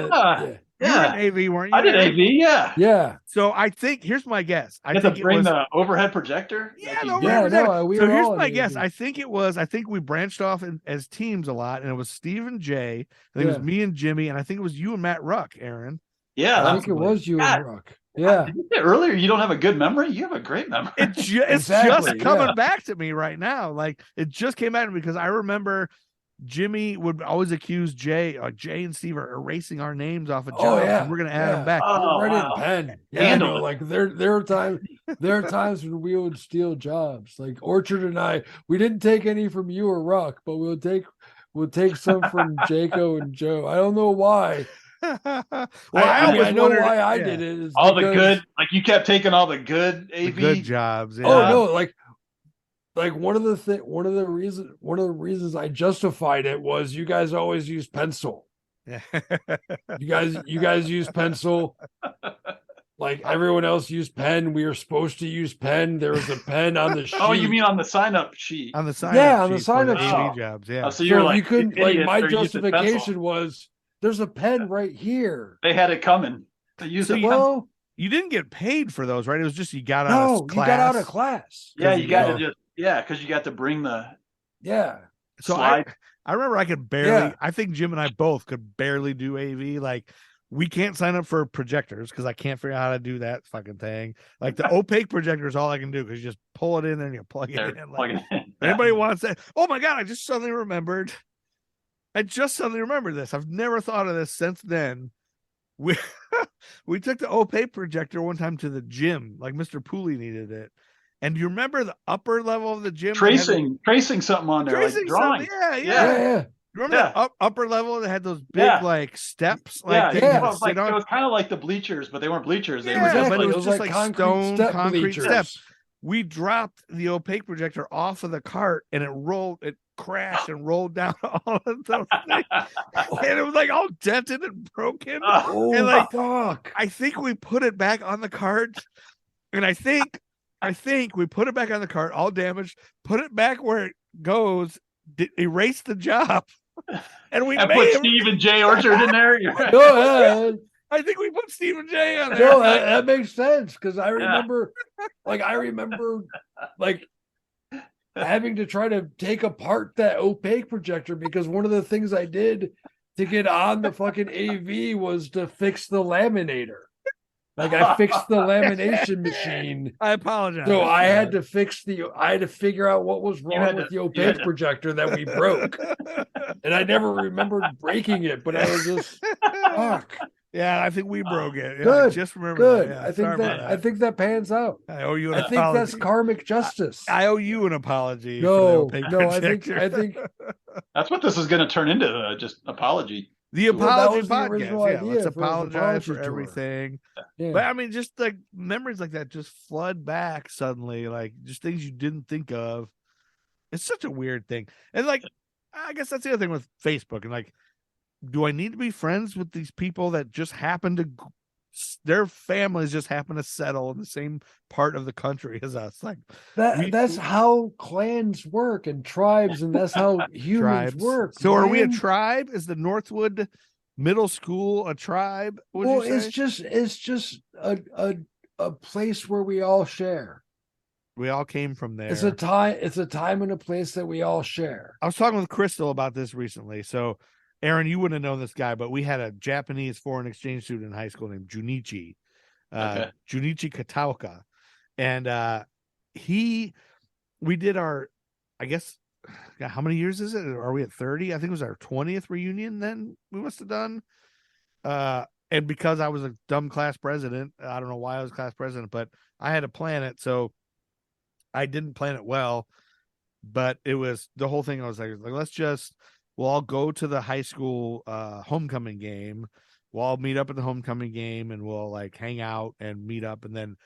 AV, weren't you? I did Aaron? AV. Yeah. yeah. So I think here's my guess. I You have think to it bring was the overhead projector. yeah, Like, no, Yeah, right, no, we so were here's all my in guess. AV. I think we branched off as teams a lot, and it was Steve and Jay. I think it was Yeah. me and Jimmy, and I think it was you and Matt Ruck, Aaron. yeah, I that think it possibly. was you God. and Rook. Yeah. Did you say earlier you don't have a good memory? You have a great memory. It's Exactly, just coming yeah. back to me right now. Like it just came out because I remember Jimmy would always accuse Jay, Jay and Steve are erasing our names off of jobs, Oh yeah. and we're gonna add them back. Oh, Right wow. in pen. Yeah, Handle no, it. like there are times when we would steal jobs. Like Orchard and I, we didn't take any from you or Ruck, but we'll take some from Jaco and Joe. I don't know why. Well, I always know wondered- why I yeah, did it. Is All the because- good, like you kept taking all the good the AV. good jobs. Yeah. Oh no, like one of the reasons I justified it was you guys always use pencil. Yeah. You guys use pencil. Like everyone else used pen. We were supposed to use pen. There was a pen on the sheet. Oh, you mean on the sign up sheet? on the sign Yeah, up on the sheet for sign-up AV sheet. jobs. Yeah. Oh, so you're So like you couldn't "You like idiots, my they're using pencil." justification was there's a pen right here. They had it coming. They used So it. you- Well, You didn't get paid for those, right? It was just you got out no, of class. you got out of class. Yeah, you got Yeah. to just because you got to bring the Yeah. So slide. I remember I could barely. Yeah. I think Jim and I both could barely do AV. Like we can't sign up for projectors because I can't figure out how to do that fucking thing. Like the opaque projector is all I can do because you just pull it in there and you plug it They're in. Like, plugging it in. anybody wants that? Oh my god! I just suddenly remembered. This. I've never thought of this since then. We we took the opaque projector one time to the gym. Like Mr. Pooley needed it. And do you remember the upper level of the gym? that had tracing something on there, tracing like drawing. something? Yeah. Yeah. You remember that upper level that had those big Yeah. like steps? Yeah, Like yeah. that you had It to was like sit on? it was kind of like the bleachers, but they weren't bleachers. They Yeah, were just but like it was just like stone step concrete bleachers. steps. We dropped the opaque projector off of the cart and it crashed and rolled down all of those things. And it was like all dented and broken. Oh, And, like, fuck. I think we put it back on the cart. And I think we put it back on the cart, all damaged, put it back where it goes, erase the job. And we and made put him, Steve and Jay Orchard in there. No, yeah. I think we put Steve and Jay on there. No, that makes sense because I remember like having to try to take apart that opaque projector because one of the things I did to get on the fucking AV was to fix the laminator. Like I fixed the lamination machine. I apologize. So I had to figure out what was had wrong to- with the you opaque had to- projector that we broke. And I never remembered breaking it, but I was just fuck. Yeah, I think we broke it. Yeah, Good, I just remember Good. that. Yeah, I think sorry that about I think that pans out. I owe you an I think apology. that's karmic justice. I owe you an apology. No, for the opaque no, projector. I think That's what this is going to turn into. Just apology. the Well, that apology was the original podcast. Yeah, idea let's for his apologize for apology tour. everything. yeah. But I mean, just like memories like that just flood back suddenly, like just things you didn't think of. It's such a weird thing. And like, I guess that's the other thing with Facebook. And like, do I need to be friends with these people that just happen to, their families just happen to settle in the same part of the country as us? Like, That's how clans work and tribes, and that's how humans tribes. work. So are we a man. tribe? Is the Northwood Middle School a tribe? Would Well, you say? it's just a place where we all share. We all came from there. It's a time and a place that we all share. I was talking with Crystal about this recently. So, Aaron, you wouldn't have known this guy, but we had a Japanese foreign exchange student in high school named Junichi, Junichi Kataoka. And we did our, I guess, God, how many years is it? Are we at 30? I think it was our 20th reunion then we must have done. And because I was a dumb class president, I don't know why I was class president, but I had to plan it. So I didn't plan it well, but it was the whole thing. I was like, let's just we'll all go to the high school homecoming game. We'll all meet up at the homecoming game, and we'll like hang out and meet up, and then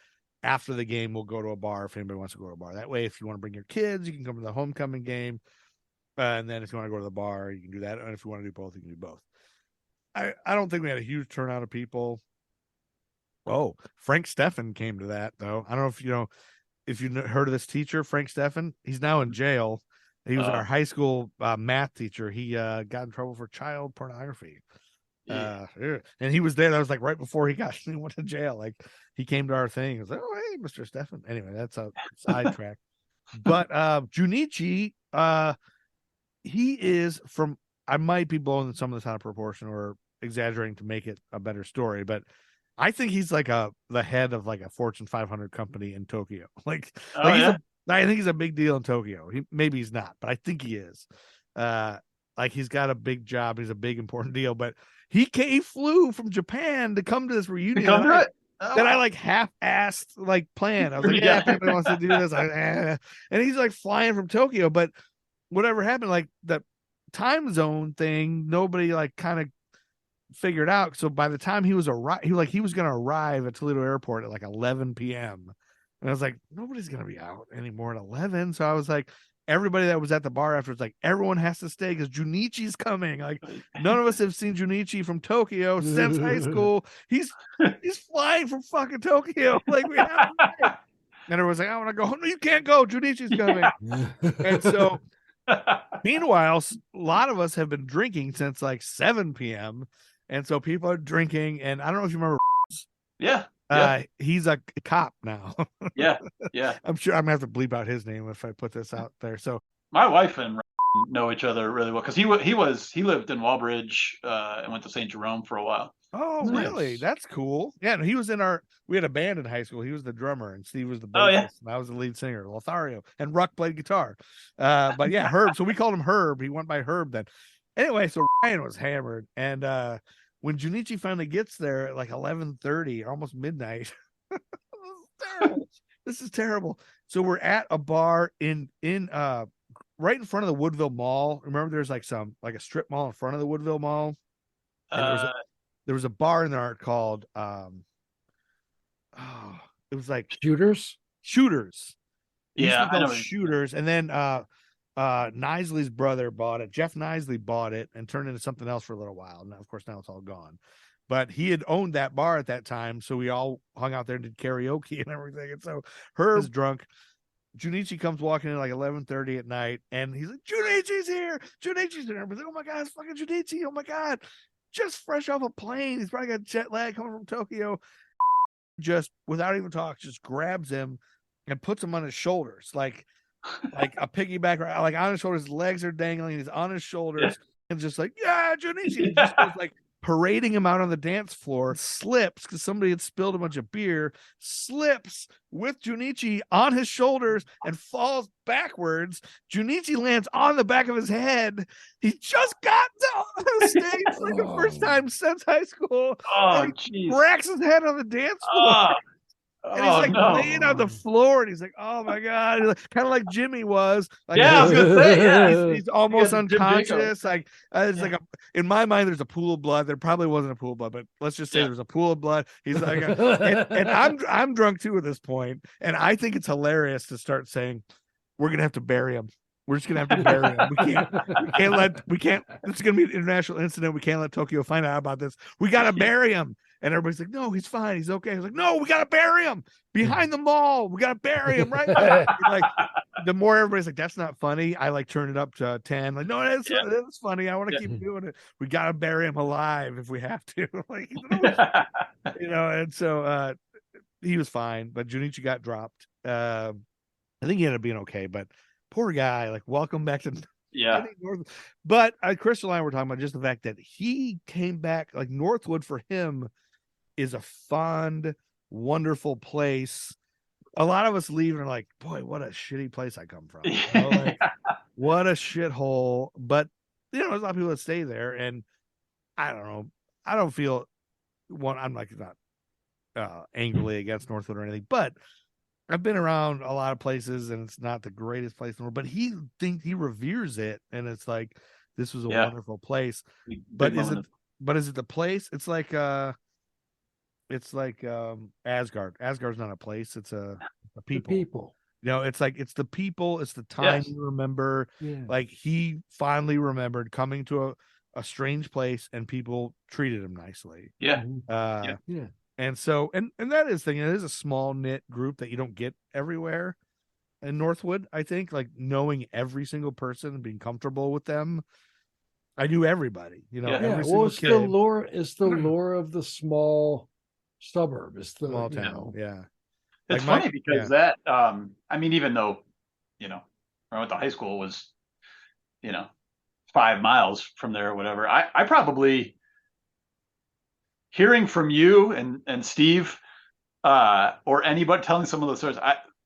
after the game, we'll go to a bar if anybody wants to go to a bar. That way, if you want to bring your kids, you can come to the homecoming game. And then if you want to go to the bar, you can do that. And if you want to do both, you can do both. I don't think we had a huge turnout of people. Oh, Frank Steffen came to that, though. I don't know if you heard of this teacher, Frank Steffen. He's now in jail. He was our high school math teacher. He got in trouble for child pornography. Yeah. And he was there. That was like right before he went to jail. Like he came to our thing. He was like, "Oh, hey, Mr. Steffen." Anyway, that's a sidetrack. But Junichi, he is from. I might be blowing some of this out of proportion or exaggerating to make it a better story, but I think he's like the head of like a Fortune 500 company in Tokyo. I think he's a big deal in Tokyo. Maybe he's not, but I think he is. Like he's got a big job. He's a big important deal, but he flew from Japan to come to this reunion. That I like half-assed like plan. I was like, yeah, if anybody wants to do this, and he's like flying from Tokyo, but whatever happened, like the time zone thing, nobody like kind of figured out. So by the time he was going to arrive at Toledo Airport at like 11 p.m. And I was like, nobody's going to be out anymore at 11. So I was like, everybody that was at the bar afterwards, like everyone has to stay because Junichi's coming. Like none of us have seen Junichi from Tokyo since high school. He's flying from fucking Tokyo. Like we have to stay. And everyone's like, I want to go. No, you can't go. Junichi's coming. And so meanwhile, a lot of us have been drinking since like 7 p.m. And so people are drinking. And I don't know if you remember. Yeah. He's a cop now. Yeah. I'm sure I'm gonna have to bleep out his name if I put this out there. So my wife and know each other really well because he lived in Walbridge and went to St. Jerome for a while. Oh, nice. Really? That's cool. Yeah, and he was we had a band in high school. He was the drummer and Steve was the bassist, and I was the lead singer, Lothario, and Ruck played guitar. But yeah, Herb. So we called him Herb. He went by Herb then. Anyway, so Ryan was hammered, and when Junichi finally gets there at like 11:30, almost midnight, this is terrible. So we're at a bar in right in front of the Woodville Mall. Remember, there's like a strip mall in front of the Woodville Mall, and there was a bar in there called it was like Shooters. Yeah, I know Shooters, and then Knisely's brother bought it. Jeff Knisely bought it and turned into something else for a little while. And of course, now it's all gone. But he had owned that bar at that time, so we all hung out there and did karaoke and everything. And so Herb's drunk. Junichi comes walking in like 11:30 at night, and he's like, "Junichi's here! Junichi's here!" Everybody's like, "Oh my god, it's fucking Junichi! Oh my god, just fresh off a plane. He's probably got jet lag coming from Tokyo." Just without even talk, just grabs him and puts him on his shoulders, like a piggyback, like on his shoulders. His legs are dangling. He's on his shoulders, and just like, "Yeah, Junichi!" Just goes, like parading him out on the dance floor. Slips because somebody had spilled a bunch of beer. Slips with Junichi on his shoulders and falls backwards. Junichi lands on the back of his head. He just got on the stage for the first time since high school. Oh, jeez! Cracks his head on the dance floor. And he's like laying on the floor, and he's like, "Oh my god!" Kind of like Jimmy was. Like, yeah, I was gonna say, yeah, he's almost unconscious. Like it's like in my mind, there's a pool of blood. There probably wasn't a pool of blood, but let's just say there's a pool of blood. He's like, and I'm drunk too at this point, and I think it's hilarious to start saying, "We're gonna have to bury him. We're just gonna have to bury him. We can't. This is gonna be an international incident. We can't let Tokyo find out about this. We gotta bury him." And everybody's like, "No, he's fine. He's okay." He's like, "No, we got to bury him behind the mall. We got to bury him right now." Like, the more everybody's like, "That's not funny," I like turn it up to 10. Like, "No, that's funny. I want to keep doing it. We got to bury him alive if we have to." Like, and so he was fine, but Junichi got dropped. I think he ended up being okay, but poor guy, like, welcome back to But Crystal and I were talking about just the fact that he came back, like Northwood for him is a fond, wonderful place. A lot of us leave and are like, "Boy, what a shitty place I come from. Like, what a shithole." But there's a lot of people that stay there, and I don't know. I don't feel I'm like not angrily against Northwood or anything, but I've been around a lot of places, and it's not the greatest place in the world. But he reveres it, and it's like this was a Yeah. wonderful place. Big But is moment it the place? It's like Asgard. Asgard's not a place, it's a The people. people. You know, it's like it's the people, it's the of- time Yes. you remember. Yeah. Like he finally remembered coming to a strange place and people treated him nicely. Yeah. Mhm. Yeah. Yeah. And so and that is the thing. It is a small knit group that you don't get everywhere in Northwood, I think. Like knowing every single person and being comfortable with them. I knew everybody, you know, Yeah. every Yeah. Well, single it's kid. the lure. It's the lure of the small suburb. It's the Small you town. know, Yeah. It's Like funny because that, I mean, even though, you know, I went to high school was, 5 miles from there or whatever, I probably, hearing from you and Steve, or anybody telling some of those stories,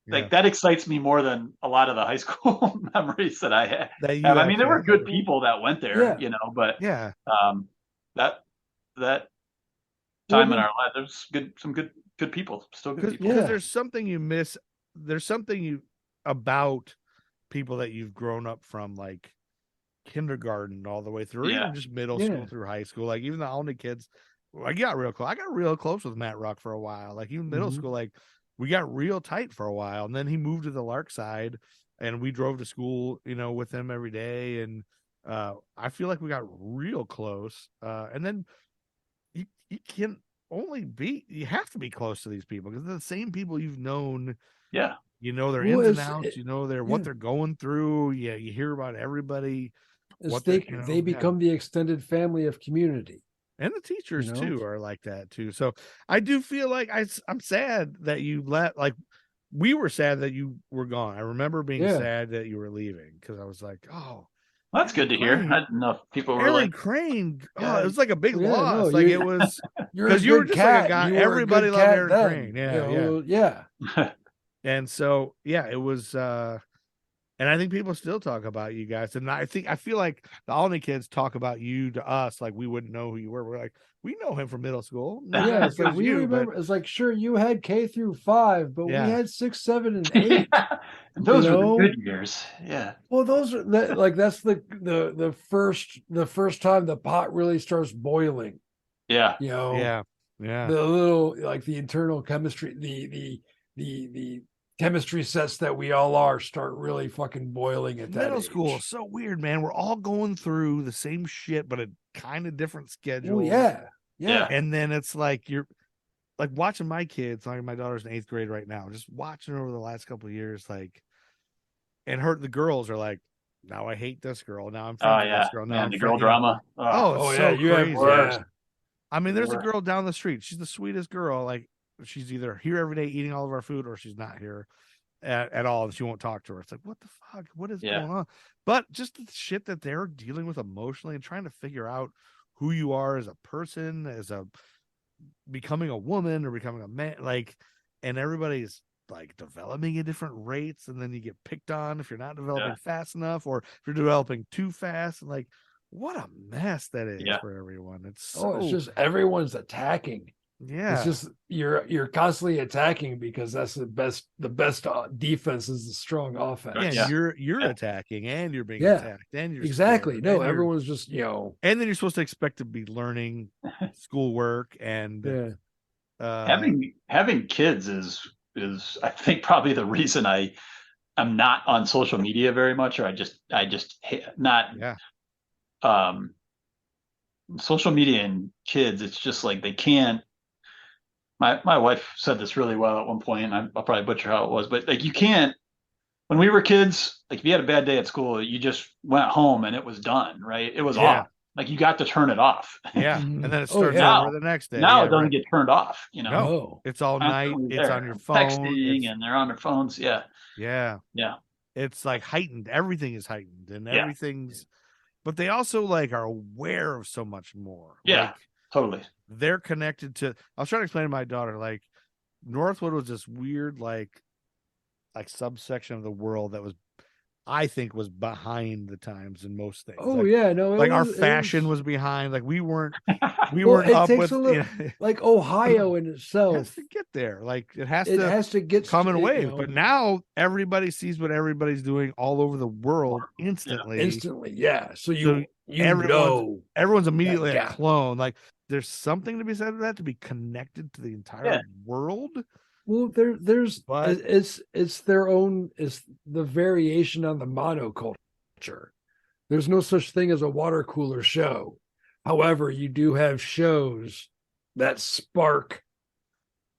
like that excites me more than a lot of the high school memories that I have. that you I mean, there were actually- good people that went there, Yeah. but Yeah. that Well, I time in mean- our life, there's some good people, still good people. Because Yeah. there's something you miss. There's something you about people that you've grown up from, like kindergarten all the way through, or Yeah. even just middle Yeah. school through high school. Like even the only kids, I got real close. I got real close with Matt Ruck for a while. Like even middle Mhm. school, like we got real tight for a while, and then he moved to the Lark side, and we drove to school, with him every day, and I feel like we got real close. And then you can only be, you have to be close to these people because they're the same people you've known. Yeah. You know their Well, ins and it's- outs. it- You know what yeah. they're going through. Yeah, you hear about everybody. It's What they the- they become the extended family of community. And the teachers know? too are like that too. So I do feel like I'm sad that you let, like, we were sad that you were gone. I remember being Yeah. sad that you were leaving because I was like, oh, Well, that's good to hear. Crane. I didn't know if people were Aaron like, Crane. Oh, Yeah. it was like a big Yeah, loss. no, Like you- it was You're because a you were good just cat. like a guy. You were a Everybody good loved cat Aaron then. Crane. Yeah, Yeah. And so it was and I think people still talk about you guys. And I feel like the Alney kids talk about you to us like we wouldn't know who you were. We're like, we know him from middle school. Not Yeah, as it's good like as we you, but remember. It's like sure you had K through 5, but Yeah. we had 6, 7, and 8. those were know? the good years. Yeah. Well, those are that's the first time the pot really starts boiling. Yeah. yeah. The little like the internal chemistry, the chemistry sets that we all are start really fucking boiling at that Middle age. school is so weird, man. We're all going through the same shit, but a kind of different schedule. Oh yeah. And then it's like you're like watching my kids, like my daughter's in 8th grade right now, just watching her over the last couple of years, like, and the girls are like, now I hate this girl. Now I'm friends with this girl. Now Man, I'm the friend- girl drama. Oh, it's Oh so yeah, you have crazy. worse. yeah. I mean, there's a Worse. girl down the street. She's the sweetest girl. Like, she's either here every day eating all of our food or she's not here at all, and she won't talk to her. It's like, what the fuck? What is going on? But just the shit that they're dealing with emotionally and trying to figure out who you are as a person, as a becoming a woman or becoming a man, like, and everybody's like developing at different rates, and then you get picked on if you're not developing fast enough or if you're developing too fast, and like, what a mess that is for everyone. It's so, It's just everyone's attacking. yeah. It's just you're constantly attacking because that's the best defense is the strong offense. Yeah, you're attacking and you're being Yeah. attacked and you're Exactly. scared, No, and everyone's just and then you're supposed to expect to be learning schoolwork and having kids is I think probably the reason I'm not on social media very much, or I just not social media and kids. It's just like they can't. My wife said this really well at one point, and I'll probably butcher how it was, but like you can't. When we were kids, like if you had a bad day at school, you just went home and it was done, right? It was off. Like you got to turn it off. Yeah, and then it starts now, over the next day. Now it doesn't get turned off. No, it's all night. It's on your phone. Texting, and they're on their phones. Yeah. It's like heightened. Everything is heightened, and everything's. But they also like are aware of so much more. Yeah, like, totally. They're connected to. I was trying to explain to my daughter, like, Northwood was this weird, like subsection of the world that was I think was behind the times in most things. Oh Like, yeah, no, like our fashion was behind. Like we weren't it up takes with a little it like Ohio in has itself. to get there. Like it has It to has to get come in you waves. know, But now everybody sees what everybody's doing all over the world instantly. instantly. Yeah, so So you everyone's know everyone's that immediately a gap. clone. Like there's something to be said of that, to be connected to the entire Yeah. world. Well, there's But it's their own. It's the variation on the monoculture. There's no such thing as a water cooler show. However, you do have shows that spark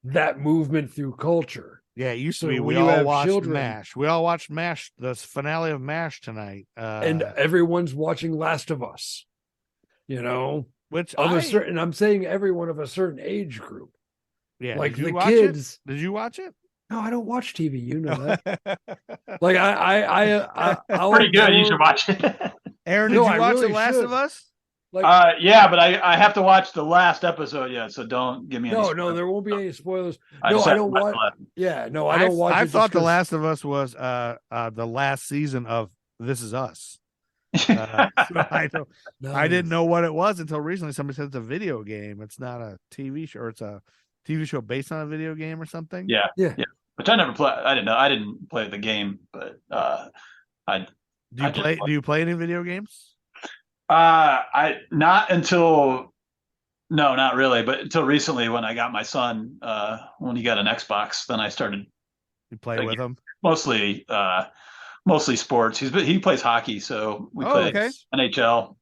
that movement through culture. yeah, it used to So be when we you all have watched children MASH. We all watched MASH, the finale of MASH tonight. and everyone's watching Last of Us, you know, Which of a certain, I'm saying everyone of a certain age group, yeah, like did you the watch kids. it? Did you watch it? No, I don't watch TV. You know that. Like I'll Pretty good. You should absorb. watch it. Aaron, did No, you I watch The really Last of should. Us? Like Yeah, but I have to watch the last episode yet, so don't give me any. no, spoilers. there won't be any spoilers. I No, just I have to don't watch watch. the last. Yeah, no, I don't watch I it. thought The 'cause- Last of Us was the last season of This Is Us. So I didn't know what it was until recently. Somebody said it's a video game. It's not a TV show. Or it's a TV show based on a video game or something. Yeah, Yeah. which I never play. I didn't know. I didn't play the game, but I Do you play any video games? I not until no, not really, but until recently when I got my son when he got an Xbox, then I started You play with him? mostly sports. He plays hockey, so we Oh, play okay. NHL.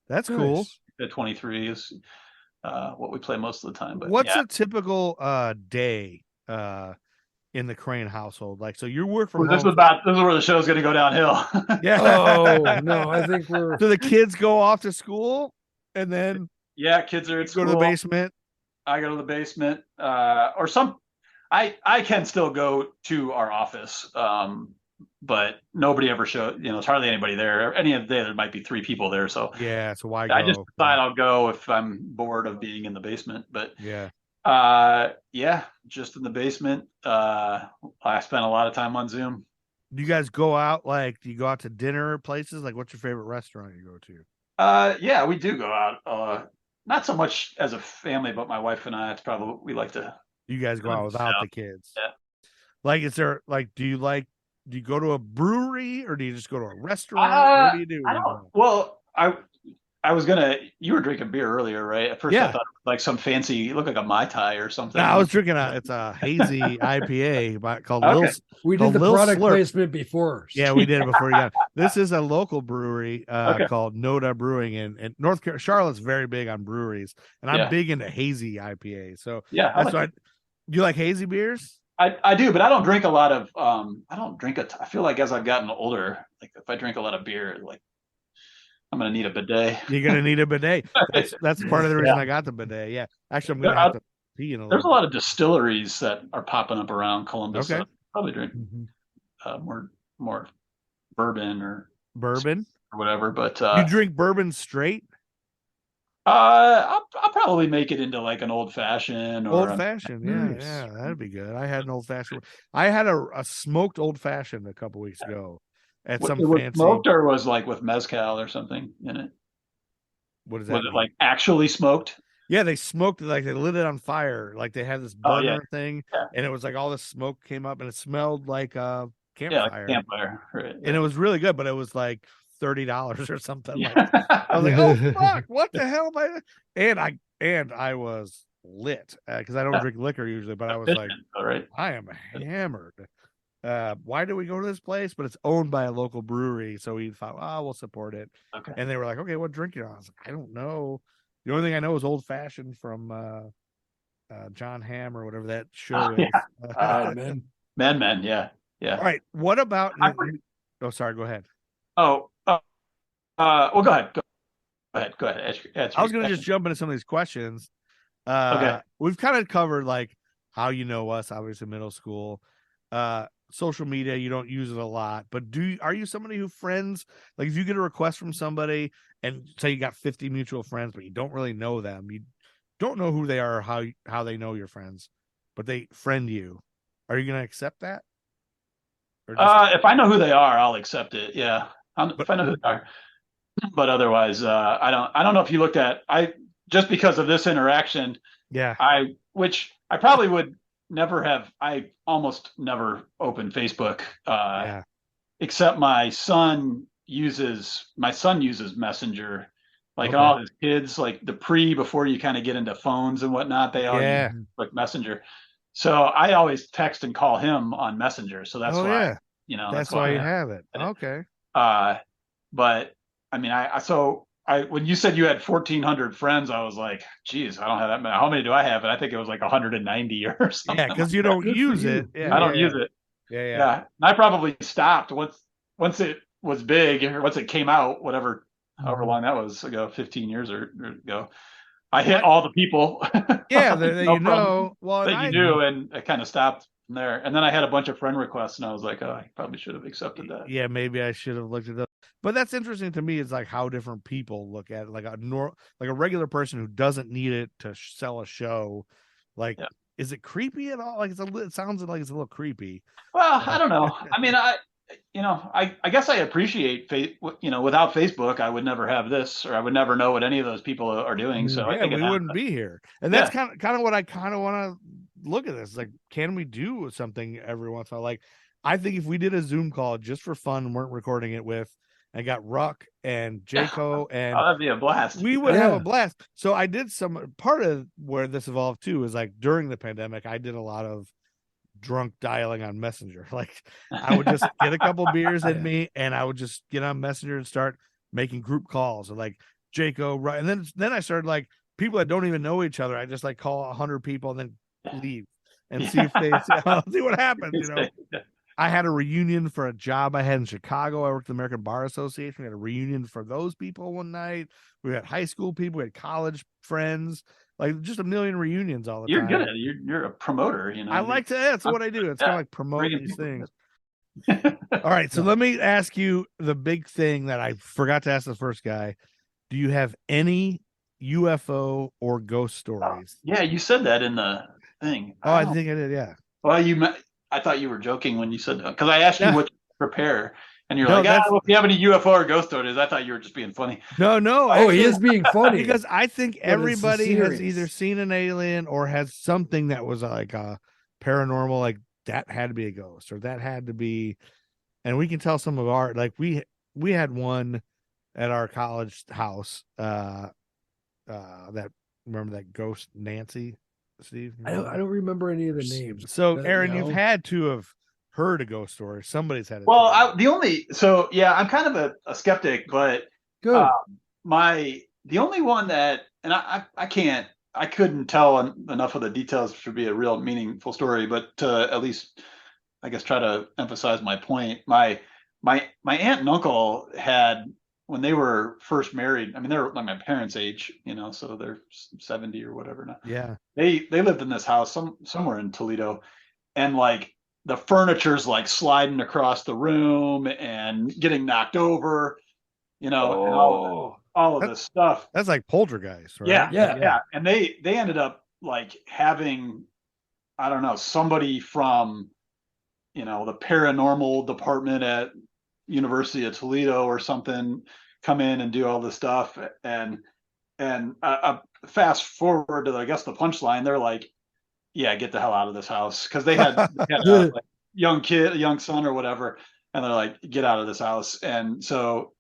That's cool. Nice. At 23 is what we play most of the time. But What's yeah. a typical day in the Crane household? Like, so you work from This home. is where the show's going to go downhill. Yeah. Oh no, I think we're. So the kids go off to school, and then Yeah, kids are at go school. to the basement. I go to the basement, or some. I can still go to our office, but nobody ever shows. You know, it's hardly anybody there. Any of the day, there might be 3 people there. So Yeah. So why I go? just decide I'll go if I'm bored of being in the basement. But Yeah. yeah, just in the basement. I spent a lot of time on Zoom. Do you guys go out? Like, do you go out to dinner places? Like, what's your favorite restaurant you go to? Yeah, we do go out. Not so much as a family, but my wife and I. It's probably we like to. You guys go out without the kids. Yeah. Like, is there do you go to a brewery or do you just go to a restaurant? What do you do? I don't. Well, I was gonna. You were drinking beer earlier, right? At first, Yeah. I thought it was like some fancy. It looked like a Mai Tai or something. No, I was drinking it's a hazy IPA called Okay. Lil. We called did the Lil product Slurp. placement before. Yeah, we did it before you got. This is a local brewery Okay. called Noda Brewing in North Carolina. Charlotte's very big on breweries, and I'm Yeah. big into hazy IPA. So Yeah, that's why. You like hazy beers? I do, but I don't drink a lot of. I don't drink I feel like as I've gotten older, like if I drink a lot of beer, like I'm gonna need a bidet. You're gonna need a bidet. That's part of the reason I got the bidet. Yeah, actually, I'm gonna have to pee in a little. There's a lot of distilleries that are popping up around Columbus. Okay. So I'll probably drink more bourbon or Bourbon. whatever. But You drink bourbon straight? I'll probably make it into like an old fashioned or Old fashioned, yeah, Nice. yeah, that'd be good. I had an old fashioned. I had a smoked old fashioned a couple weeks ago at some it was fancy. smoked or was like with mezcal or something in it. What is that? Was it mean? like actually smoked? Yeah, they smoked it, like they lit it on fire, like they had this Oh, yeah. burner thing, Yeah. and it was like all the smoke came up, and it smelled like a Yeah, campfire, like campfire. Right. and it was really good, but it was like $30 or something. Like, Yeah. I was like, oh fuck, what the hell am I? And I was lit because I don't drink liquor usually, but I was like, All right. I am hammered. Why do we go to this place? But it's owned by a local brewery, so we thought, oh, we'll support it. Okay. And they were like, okay, what drink you on? I was like, I don't know. The only thing I know is old fashioned from John Hamm or whatever that show is. God, man. Men. Yeah. Yeah. All right. What about? I- Oh, sorry. Go ahead. Oh. Well, go ahead. Go ahead. Answer I was going to just jump into some of these questions. Okay. We've kind of covered like how you know us, obviously middle school. Social media, you don't use it a lot, but are you somebody who friends, like if you get a request from somebody and say you got 50 mutual friends, but you don't really know them, you don't know who they are or how they know your friends, but they friend you, are you going to accept that? Or just, If I know who they are, I'll accept it. Yeah. but If I know who they are, but otherwise, I don't know if you looked at, just because of this interaction, yeah, which I probably would never have, I almost never opened Facebook, yeah, except my son uses Messenger, like okay, all his kids, like before you kind of get into phones and whatnot, they all use yeah, Mhm. like Messenger. So I always text and call him on Messenger. So that's oh why, yeah, that's that's why why I you have have it. it. Okay, Uh, but I mean, when you said you had 1,400 friends, I was like, geez, I don't have that many. How many do I have? And I think it was like 190 or yeah, something. because you don't Good for use it. you. Yeah, I Yeah. don't yeah, use it. yeah, yeah, Yeah. And I probably stopped once it was big, or once it came out, whatever, however Mhm. long that was ago, 15 years or ago. I hit What? all the people, Yeah, that you from know. Well, and that you I, knew, and I kind of stopped from there. And then I had a bunch of friend requests, and I was like, oh, I probably should have accepted that. yeah, maybe I should have looked at that. But that's interesting to me. Is like how different people look at it. Like a regular person who doesn't need it to sell a show. Like, Yeah. is it creepy at all? Like it sounds like it's a little creepy. Well, I don't know. I mean, I guess I appreciate without Facebook, I would never have this, or I would never know what any of those people are doing. So I Yeah, think it we has, wouldn't be here. And that's yeah, kind of what I kind of want to look at this. Like, can we do something every once in a while? Like, I think if we did a Zoom call just for fun and weren't recording it with, and got Ruck and Jayco, and oh, that'd be a blast. we would have a Yeah. blast. So I did some part of where this evolved too is like during the pandemic, I did a lot of drunk dialing on Messenger. Like I would just get a couple beers in Yeah. me and I would just get on Messenger and start making group calls or like Jayco, right? And then I started like people that don't even know each other. I just like call 100 people and then leave and see if they see what happens, you know. I had a reunion for a job I had in Chicago. I worked at the American Bar Association. We had a reunion for those people one night. We had high school people, we had college friends, like just a million reunions all the You're good time. at it. You're a promoter, I like to, that's what I do. It's kind of like promote bringing these people things. in. All right. So No. let me ask you the big thing that I forgot to ask the first guy. Do you have any UFO or ghost stories? Yeah, you said that in the thing. Oh, I think I did. Yeah. Well, I thought you were joking when you said that, because I asked you Yeah. what to prepare, and you're No, like, that's well, if you have any UFO or ghost stories, I thought you were just being funny. no. Oh, he Actually, is being funny. because I think But it's everybody has serious. either seen an alien or has something that was like a paranormal, like that had to be a ghost or that had to be, and we can tell some of our like we had one at our college house, that remember that ghost Nancy, Steve? I don't remember any of the names. So but, Aaron, you you've know. had to have heard a ghost story. Somebody's had it. Well, I'm kind of a skeptic, but Good. the only one that, and I couldn't tell enough of the details to be a real meaningful story, but to at least, I guess, try to emphasize my point. My aunt and uncle had, when they were first married, I mean, they're like my parents' age, so they're 70 or whatever now. Yeah. They lived in this house somewhere in Toledo, and like the furniture's like sliding across the room and getting knocked over, and all of this stuff. That's like poltergeist, right? Yeah. And they ended up like having, I don't know, somebody from, the paranormal department at University of Toledo or something come in and do all this stuff. And fast forward to, I guess, the punchline, they're like, yeah, get the hell out of this house. Cause they had a like, young son or whatever. And they're like, get out of this house. And so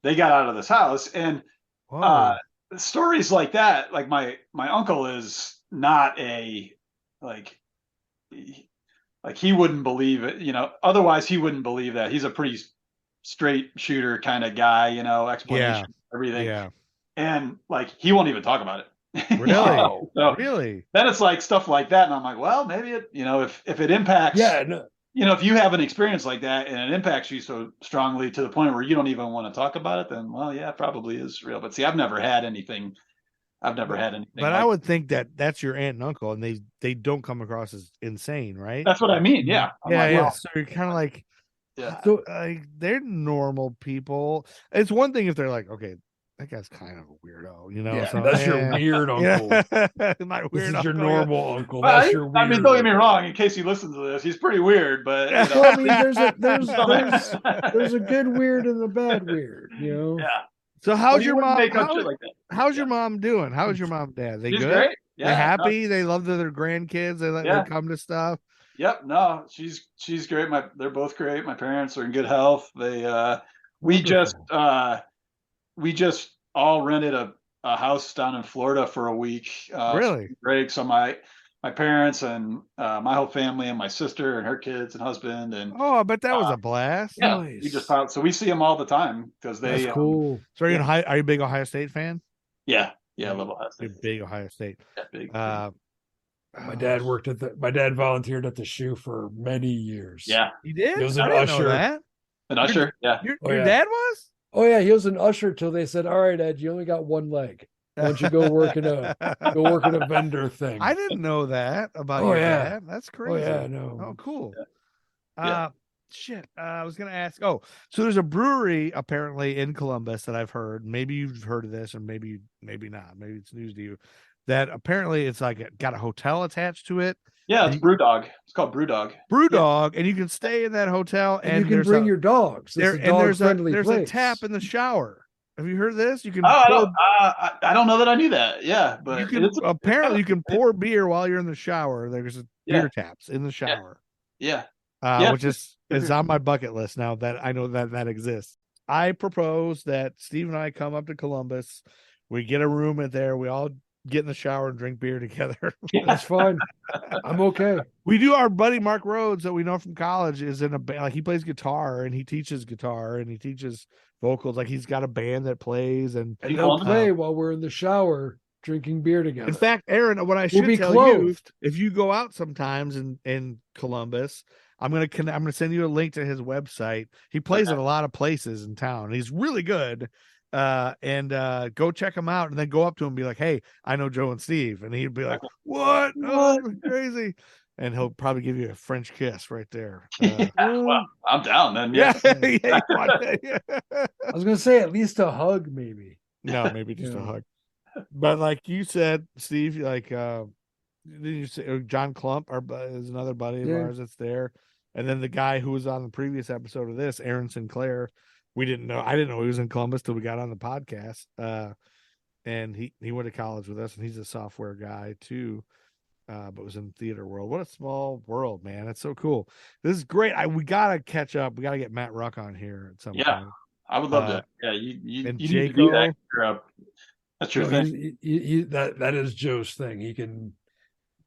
they got out of this house, and stories like that, like my uncle is not he wouldn't believe it, otherwise he wouldn't believe that. He's a pretty straight shooter kind of guy, explanation, everything. Yeah. And like, he won't even talk about it. Really? So Really? then it's like stuff like that. And I'm like, well, maybe it, if it impacts, Yeah. No. if you have an experience like that and it impacts you so strongly to the point where you don't even want to talk about it, then, well, yeah, it probably is real. But see, I've never had anything. But I would think that that's your aunt and uncle, and they don't come across as insane, right? That's what I mean. Yeah. I'm like, Yeah. well, So you're kind of like, yeah. So they're normal people. It's one thing if they're like, okay, that guy's kind of a weirdo, you know. Yeah, so that's your weird uncle. My This weird is your uncle, normal uncle. Well, That's your weird. I mean, don't get me uncle. wrong. In case he listens to this, he's pretty weird, but Well, I mean, there's there's a good weird and a bad weird, you know. Yeah. So how's Well, you your wouldn't mom? make up shit like that. How's your mom doing? How's your mom and dad? They She's good? great. They Yeah. happy? They love their grandkids. They Yeah. come to stuff. Yep. No, she's great. They're both great. My parents are in good health. They we just all rented a house down in Florida for a week. Really? Break. So my parents and my whole family and my sister and her kids and husband and Oh, I bet that was a blast. yeah, Nice. we just found, so we see them all the time because they That's cool. So are you are you a big Ohio State fan? Yeah, I love Ohio You're State. a big Ohio State. Yeah, big. My dad my dad volunteered at the shoe for many years. Yeah, He did? He was I an didn't know usher. that. an usher. Yeah, Your Oh, yeah. dad was? Oh yeah, he was an usher till they said, "All right, Ed, you only got one leg. Why don't you go work in a vendor thing?" I didn't know that about Oh, your yeah. dad. That's Oh crazy. yeah, no. Oh, cool. Yeah. Shit. I was gonna ask. Oh, so there's a brewery apparently in Columbus that I've heard. Maybe you've heard of this, or maybe not. Maybe it's news to you. That apparently it's like got a hotel attached to it. yeah. It's Brewdog. It's called Brewdog. Brewdog, and you can stay in that hotel, And you can bring your dogs. It's a dog-friendly there's place. a tap in the shower. Have you heard this? You can I don't know that I knew that. Yeah, but you can apparently you can pour beer while you're in the shower. There's beer taps in the shower. Yeah. Which is on my bucket list now that I know that exists. I propose that Steve and I come up to Columbus. We get a room in there. We all get in the shower and drink beer together. That's fine. I'm okay. We do. Our buddy Mark Rhodes that we know from college is in a band. Like he plays guitar and he teaches guitar and he teaches vocals. Like he's got a band that plays and They'll play while we're in the shower drinking beer together. in fact, Aaron, what I should be tell clothed. you, if you go out sometimes in Columbus, I'm gonna send you a link to his website. He plays at a lot of places in town. He's really good. And go check him out and then go up to him and be like, "Hey, I know Joe and Steve," and he'd be like, "What? Oh, that's crazy!" And he'll probably give you a French kiss right there. Well, I'm down then. Yeah, Yeah. I was gonna say at least a hug, maybe. No, maybe just a Yeah. hug. But like you said, Steve, like didn't you say John Klump is another buddy of ours that's there, and then the guy who was on the previous episode of this, Aaron Sinclair. I didn't know he was in Columbus till we got on the podcast. And he went to college with us, and he's a software guy too. But was in theater world. What a small world, man! It's so cool. This is great. We gotta catch up. We gotta get Matt Ruck on here at some point. I would love to. Yeah, you and need to do that. That's your No, thing. that is Joe's thing. He can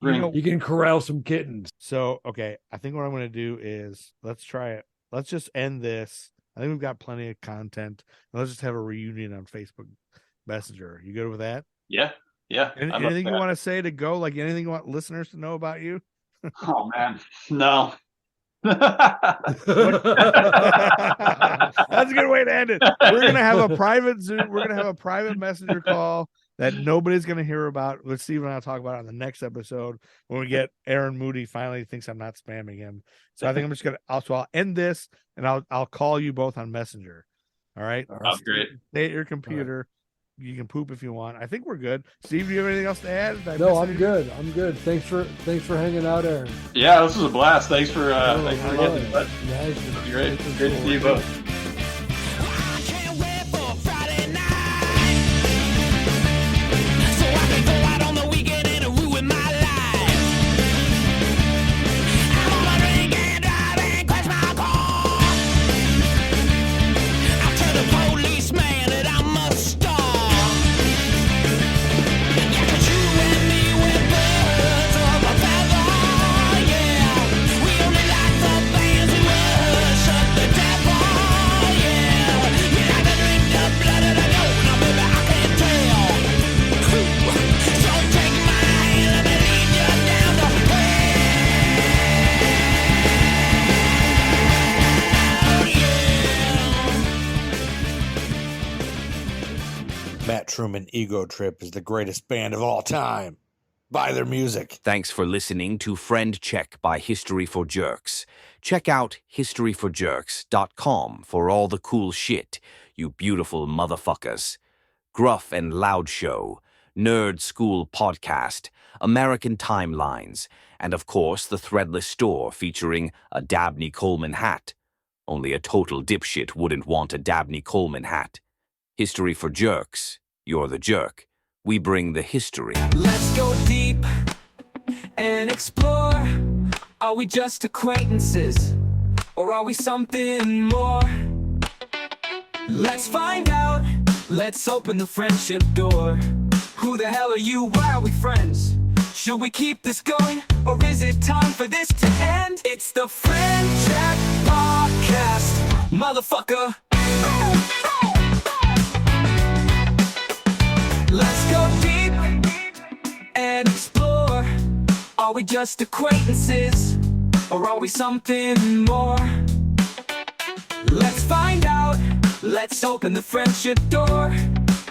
Bring. he can corral some kittens. So okay, I think what I'm gonna do is let's try it. Let's just end this. I think we've got plenty of content. Let's just have a reunion on Facebook Messenger. You good with that? Yeah. Anything you want to say to go? Like anything you want listeners to know about you? Oh man, no. That's a good way to end it. We're gonna have a private Zoom. We're gonna have a private messenger call that nobody's gonna hear about. Let's Steve and I'll talk about it on the next episode when we get Aaron Moody finally thinks I'm not spamming him. So I think I'm just gonna I'll end this and I'll call you both on Messenger. All right. Oh, great. Stay at your computer. You can poop if you want. I think we're good. Steve, do you have anything else to add? No, I'm good. Thanks for hanging out, Aaron. Yeah, this was a blast. Thanks for Oh, getting I me. love it. But Yeah, it's been- great. it's been Great to cool. see you both. I can't wait for Friday night, so I can go out on the weekend and ruin my life. I wanna drink and drive and crash my car. I'll tell the policeman that I'm a star. Yeah, 'cause you and me, we're birds of a feather. Yeah, we only like the bands who worship the devil. Yeah, you like to drink the blood of the goat. Now, baby, I can tell. So take my hand, let me lead you down the Matt Truman Ego Trip is the greatest band of all time. Buy their music. Thanks for listening to Friend Check by History for Jerks. Check out historyforjerks.com for all the cool shit, you beautiful motherfuckers. Gruff and Loud Show, Nerd School Podcast, American Timelines, and of course the Threadless Store featuring a Dabney Coleman hat. Only a total dipshit wouldn't want a Dabney Coleman hat. History for Jerks. You're the jerk. We bring the history. Let's go deep and explore. Are we just acquaintances, or are we something more? Let's find out. Let's open the friendship door. Who the hell are you? Why are we friends? Should we keep this going, or is it time for this to end? It's the Friend Check Podcast, motherfucker. Let's go deep and explore. Are we just acquaintances, or are we something more? Let's find out. Let's open the friendship door.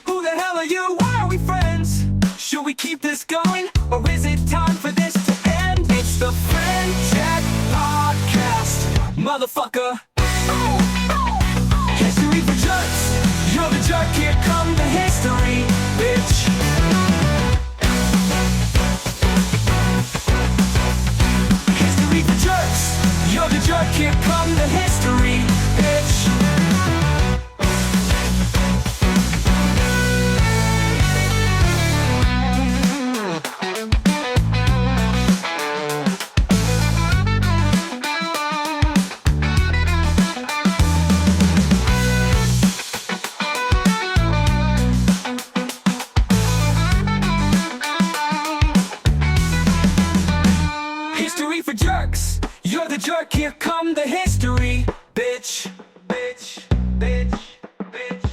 Who the hell are you? Why are we friends? Should we keep this going, or is it time for this to end? It's the Friend Check Podcast, motherfucker. History for jerks. You're the jerk, here come the history, bitch. History for jerks. You're the jerk, here come the history, bitch. History for jerks. You're the jerk, here come the history, bitch. Bitch, bitch, bitch,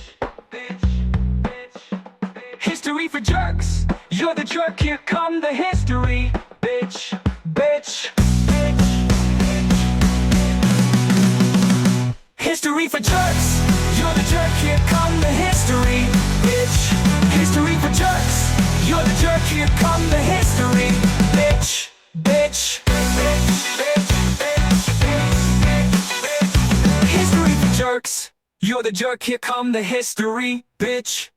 bitch, bitch, bitch. History for jerks. You're the jerk, here come the history, bitch, bitch, bitch, bitch. History for jerks. You're the jerk, here come the history, bitch. History for jerks. You're the jerk, here come the history, bitch, bitch, bitch, bitch, bitch, bitch, bitch. History for jerks. You're the jerk, here come the history, bitch.